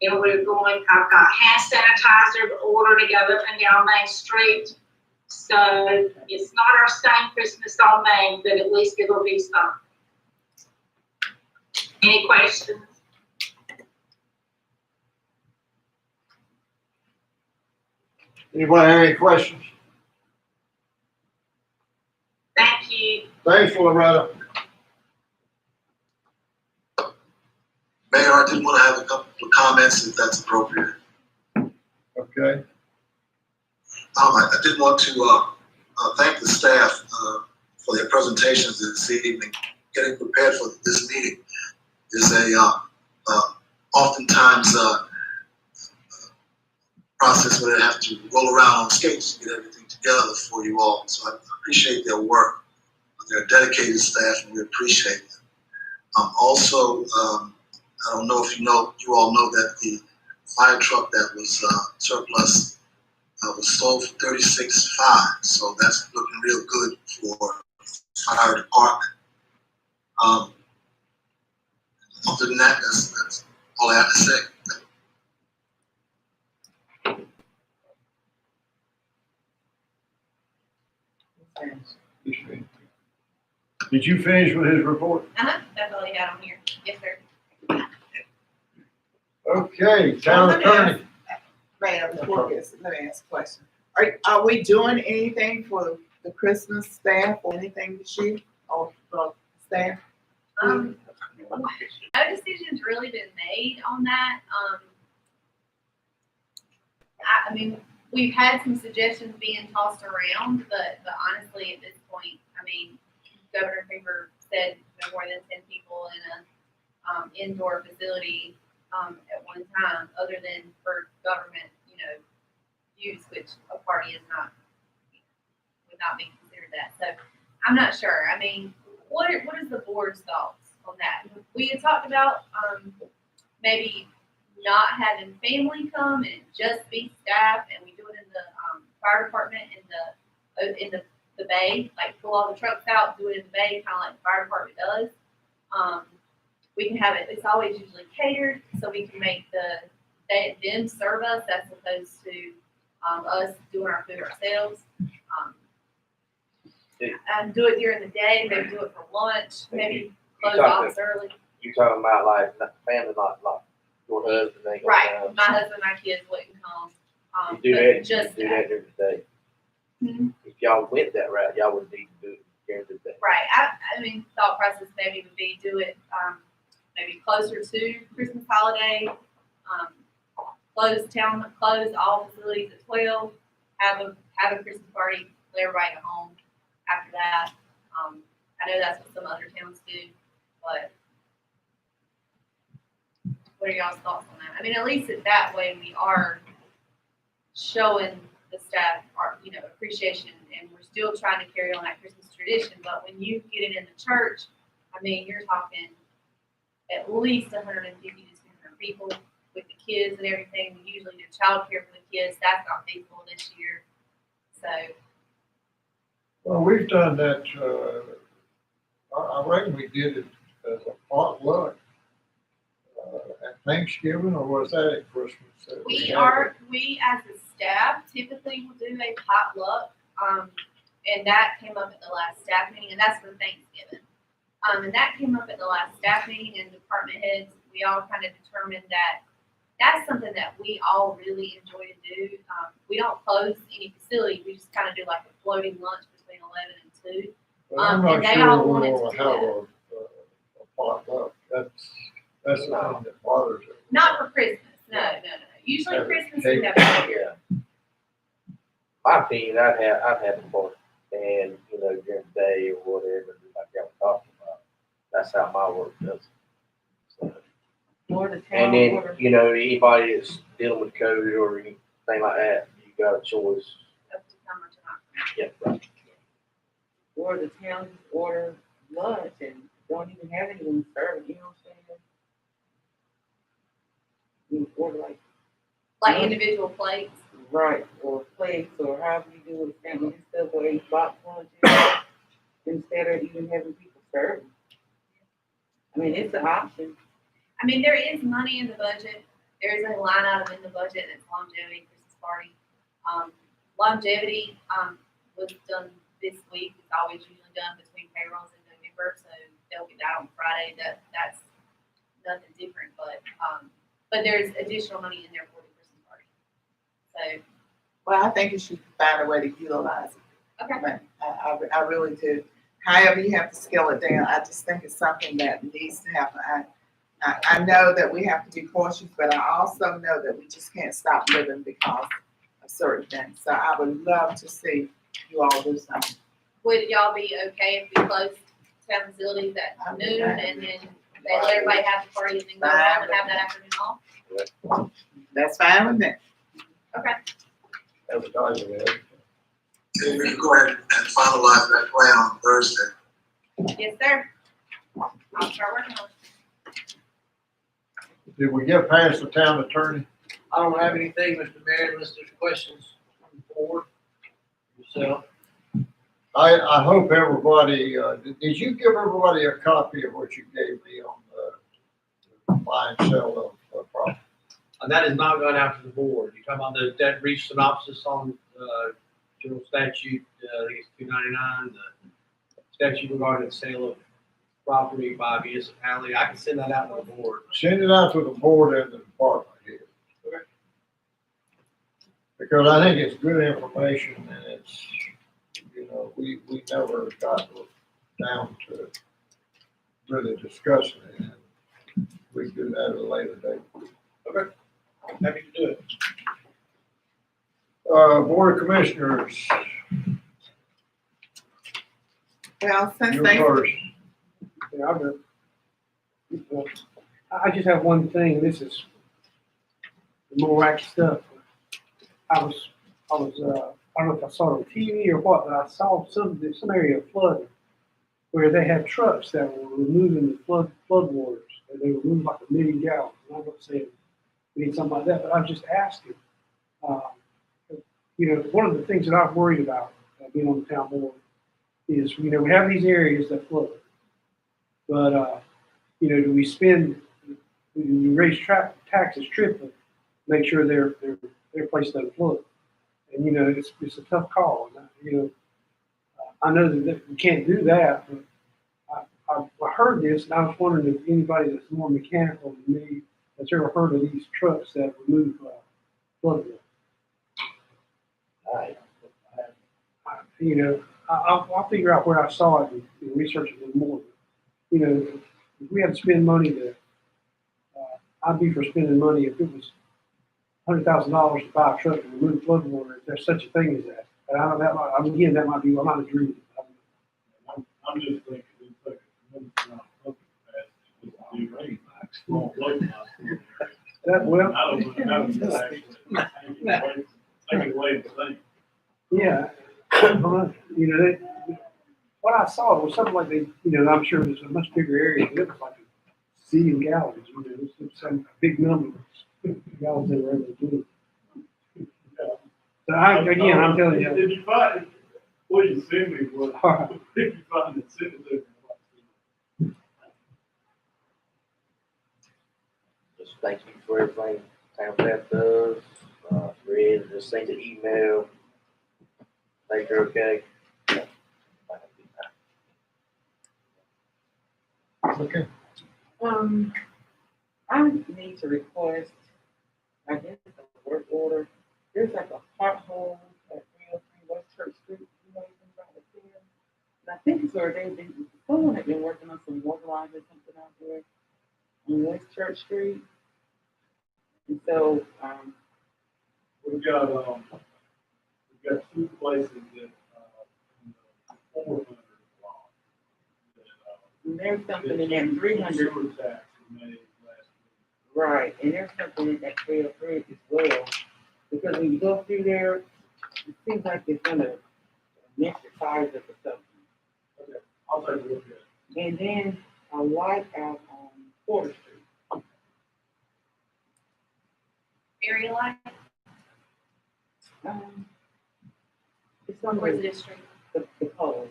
and I've got hand sanitizer to order to go up and down Main Street. So it's not our same Christmas on Main, but at least it'll be something. Any questions? Anybody have any questions? Thank you. Thanks, Loretta. Mayor, I did want to have a couple of comments if that's appropriate. Okay. I did want to thank the staff for their presentations this evening. Getting prepared for this meeting is oftentimes a process where they have to roll around on skates to get everything together for you all. So I appreciate their work. They're dedicated staff, and we appreciate them. Also, I don't know if you all know that the fire truck that was surplus was sold for $36,500. So that's looking real good for the fire department. Other than that, that's all I have to say. Did you finish with his report? That's all he had on here. Yes, sir. Okay, town attorney. Mayor, before this, let me ask a question. Are we doing anything for the Christmas staff or anything this year, or for staff? No decision's really been made on that. I mean, we've had some suggestions being tossed around, but honestly, at this point, I mean, Governor Cooper said no more than 10 people in a indoor facility at one time, other than for government, use, which a party is not, would not be considered that. So I'm not sure. I mean, what is the board's thoughts on that? We had talked about maybe not having family come and just be staff, and we do it in the fire department in the bay, like pull all the trucks out, do it in the bay, kind of like the fire department does. We can have it. It's always usually catered, so we can make them serve us as opposed to us doing our food ourselves. And do it during the day, maybe do it for lunch, maybe close office early. You talking about like family, not like your husband? They go Right, down. my husband, my kids wouldn't come. You do but that. just You do that during the day. Mhm. If y'all went that route, y'all would need to do it during the day. Right. I mean, thought process maybe would be do it maybe closer to Christmas holiday. Close all facilities at 12. Have a Christmas party. Let everybody go home after that. I know that's what some other towns do, but what are y'all's thoughts on that? I mean, at least that way we are showing the staff our appreciation, and we're still trying to carry on that Christmas tradition. But when you get it in the church, I mean, you're talking at least 150 to 200 people with the kids and everything. We usually do childcare for the kids. That's not feasible this year. So. Well, we've done that, I reckon we did it as a potluck at Thanksgiving, or was that at Christmas? We as a staff typically will do a potluck. And that came up at the last staff meeting, and that's for Thanksgiving. And that came up at the last staff meeting, and department heads, we all kind of determined that that's something that we all really enjoy to do. We don't close any facility, we just kind of do like a floating lunch between 11 and 2. But I'm And not they sure all we wanted want to to do have that. a potluck. That's the thing that bothers it. Not for Christmas, no. Usually Have a Christmas cake. we have a Yeah. My opinion, I'd have the party, and during the day or whatever, like y'all talking about. That's how my work does. So, Or the and town then order. anybody that's dealing with COVID or anything like that, you got a choice. up to come or to not. Yeah, right. Or the town just order lunch and don't even have anyone serving, you know what I'm saying? You order Like individual plates. right, or plates, or however you do with family and stuff, or a box lunch, instead of even having people serving. I mean, it's an option. I mean, there is money in the budget. There is a line item in the budget that's longevity Christmas party. Longevity was done this week. It's always usually done between payrolls in November, so they'll get that on Friday. That's nothing different, but there's additional money in there for the Christmas party. So Well, I think you should find a way to utilize it. okay. But I really do. However you have to scale it down, I just think it's something that needs to happen. I know that we have to be cautious, but I also know that we just can't stop living because of certain things. So I would love to see you all do something. Would y'all be okay if we closed town facilities at noon and then they let everybody have the party and then go home and have that afternoon off? That's fine with me. Okay. Advertising it. Okay, we can go ahead and finalize that plan on Thursday. Yes, sir. I'll start working on it. Did we get past the town attorney? I don't have anything, Mr. Mayor, unless there's questions from the board. Yourself. I hope everybody, did you give everybody a copy of what you gave me on the buy and sell of property? That is not going out to the board. You're talking about the debt breach synopsis on, general statute, I think it's 299, the statute regarding the sale of property by municipality. I can send that out to the board. Send it out to the board and the department here. Okay. Because I think it's good information and it's, we never got down to really discussing it. And we do that at a later date. Okay. Happy to do it. Board of Commissioners, Well, since you're they, first. Yeah, I'll do it. I just have one thing, this is more wacky stuff. I don't know if I saw it on TV or what, but I saw some area flooded where they had trucks that were removing the flood waters. And they removed like 1 million gallons. And I'm not saying we need something like that, but I'm just asking. One of the things that I've worried about being on the town board is, we have these areas that flood. But, do we raise taxes triple, make sure their place doesn't flood? And, it's a tough call. And, I know that we can't do that, but I heard this and I was wondering if anybody that's more mechanical than me has ever heard of these trucks that remove flood water. I'll figure out where I saw it and research it a little more. If we had to spend money I'd be for spending money if it was $100,000 to buy a truck and remove flood water, if there's such a thing as that. But I know that might be, I might agree with it. I'm just thinking, it's like a tremendous amount of public capacity to do rain backs, small float lines. That, well, I don't know how to actually take it away the thing. yeah. What I saw was something like I'm sure it was a much bigger area, but it was like a zillion gallons, it's some big number of gallons they were able to do. So I'm telling you. If you find, what you send me was, if you find it, send it to me. Just thank you for everything town staff does. Red, just send an email. Think you're okay. Okay. I need to request, I guess, a work order. There's like a pothole at 303 West Church Street, you know, anything about it there? And I think it's where someone had been working on some water lines or something out there on West Church Street. And so, We've got two places that, in the 400 block. and there's something in that 300. Sewer tax we made last week. Right, and there's something in that 303 as well. Because when you go through there, it seems like it's gonna mix the tires up or something. Okay, I'll take a look at it. And then a light out on Porter Street. Area light, It's on or is it a street? the pole.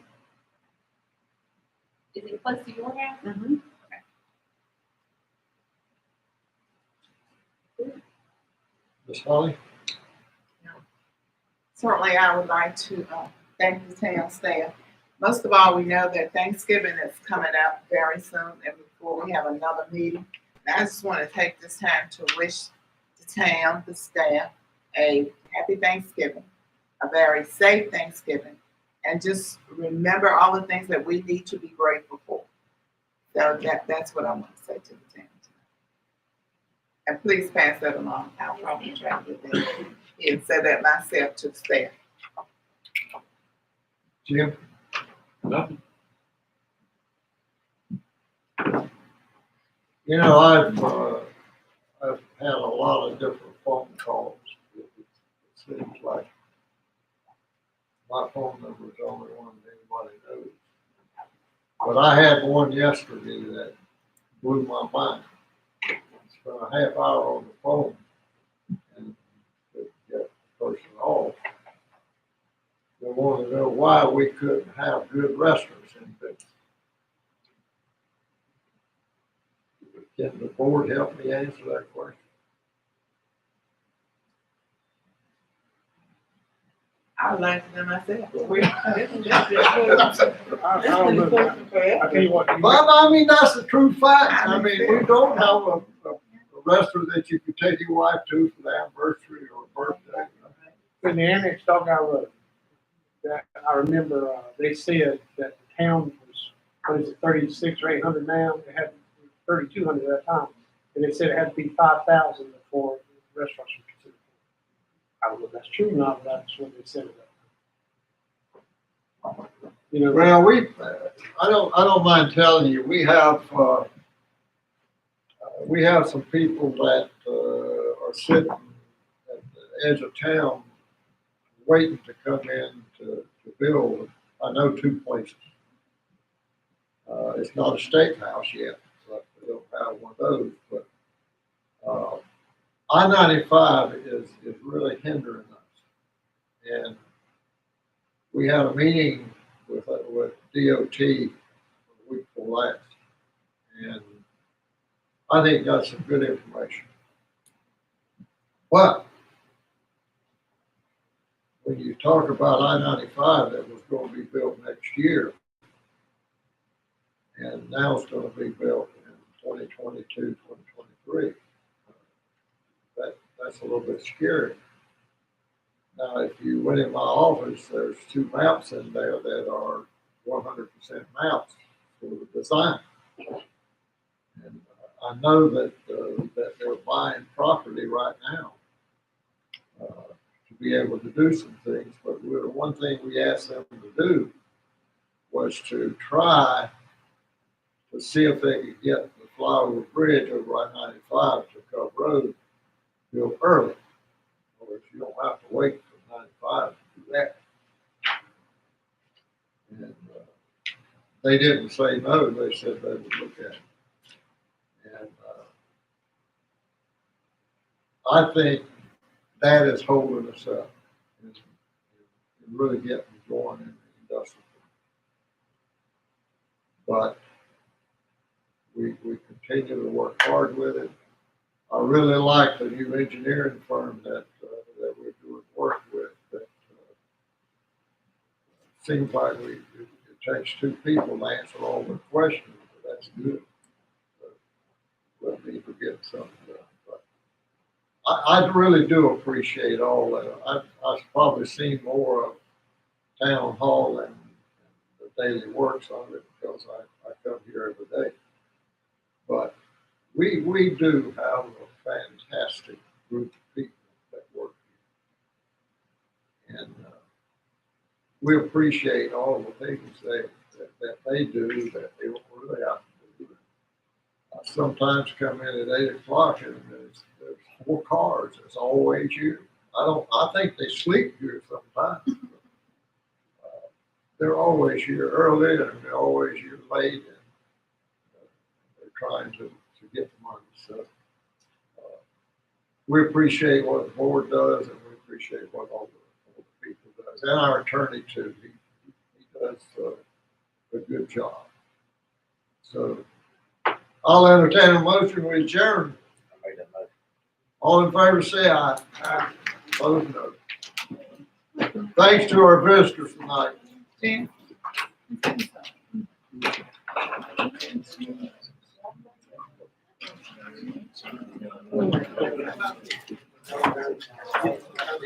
Is it close to your house? Mm-hmm. Ms. Holly? Certainly, I would like to thank the town staff. Most of all, we know that Thanksgiving is coming up very soon, and before we have another meeting. And I just want to take this time to wish the town, the staff, a happy Thanksgiving, a very safe Thanksgiving, and just remember all the things that we need to be grateful for. So that's what I want to say to the town tonight. And please pass that along. I'll probably try to get that and say that myself to the staff. Jim? Nothing. You know, I've had a lot of different phone calls. It seems like my phone number is the only one that anybody knows. But I had one yesterday that blew my mind. I spent a half hour on the phone and couldn't get the person off. They wanted to know why we couldn't have good restaurants in Benson. Can the board help me answer that question? I would like to know myself. I don't know. I tell you what. But I mean, that's the true fact. I mean, we don't have a restaurant that you can take your wife to for the anniversary or birthday. In the annex Doggone Road, that I remember, they said that the town was, what is it, 36 or 800 now? They had 3,200 at that time. And they said it had to be 5,000 before restaurants were considered. I don't know if that's true or not, but that's what they said about it. You know, Well, I don't mind telling you, we have some people that are sitting at the edge of town waiting to come in to build. I know two places. It's not a steakhouse yet, but we don't have one of those. But I-95 is really hindering us. And we had a meeting with DOT the week before last, and I think got some good information. But when you talk about I-95 that was going to be built next year, and now it's going to be built in 2022, 2023, that's a little bit scary. Now, if you went in my office, there's two maps in there that are 100% maps for the design. And I know that they're buying property right now to be able to do some things. But one thing we asked them to do was to try to see if they could get the flyover bridge over I-95 to Cove Road built early. Or you don't have to wait for 95 to do that. And they didn't say no, they said they would look at it. And I think that is holding us up and really getting going in the industrial. But we continue to work hard with it. I really like the new engineering firm that we're doing work with. That seems like it takes two people to answer all the questions. But that's good. we'll need to get something done. But I really do appreciate all that. I've probably seen more of town hall and the daily works of it because I come here every day. But we do have a fantastic group of people that work here. And we appreciate all the things that they do that they don't really have to do. I sometimes come in at 8 o'clock and there's 4 cars. It's always here. I think they sleep here sometimes. They're always here early and they're always here late, and they're trying to get the money. So we appreciate what the board does, and we appreciate what all the people does, and our attorney too. He does a good job. So I'll entertain a motion. We adjourn. I made that motion. All in favor, say aye. Aye. Opposed, no. Thanks to our visitors tonight.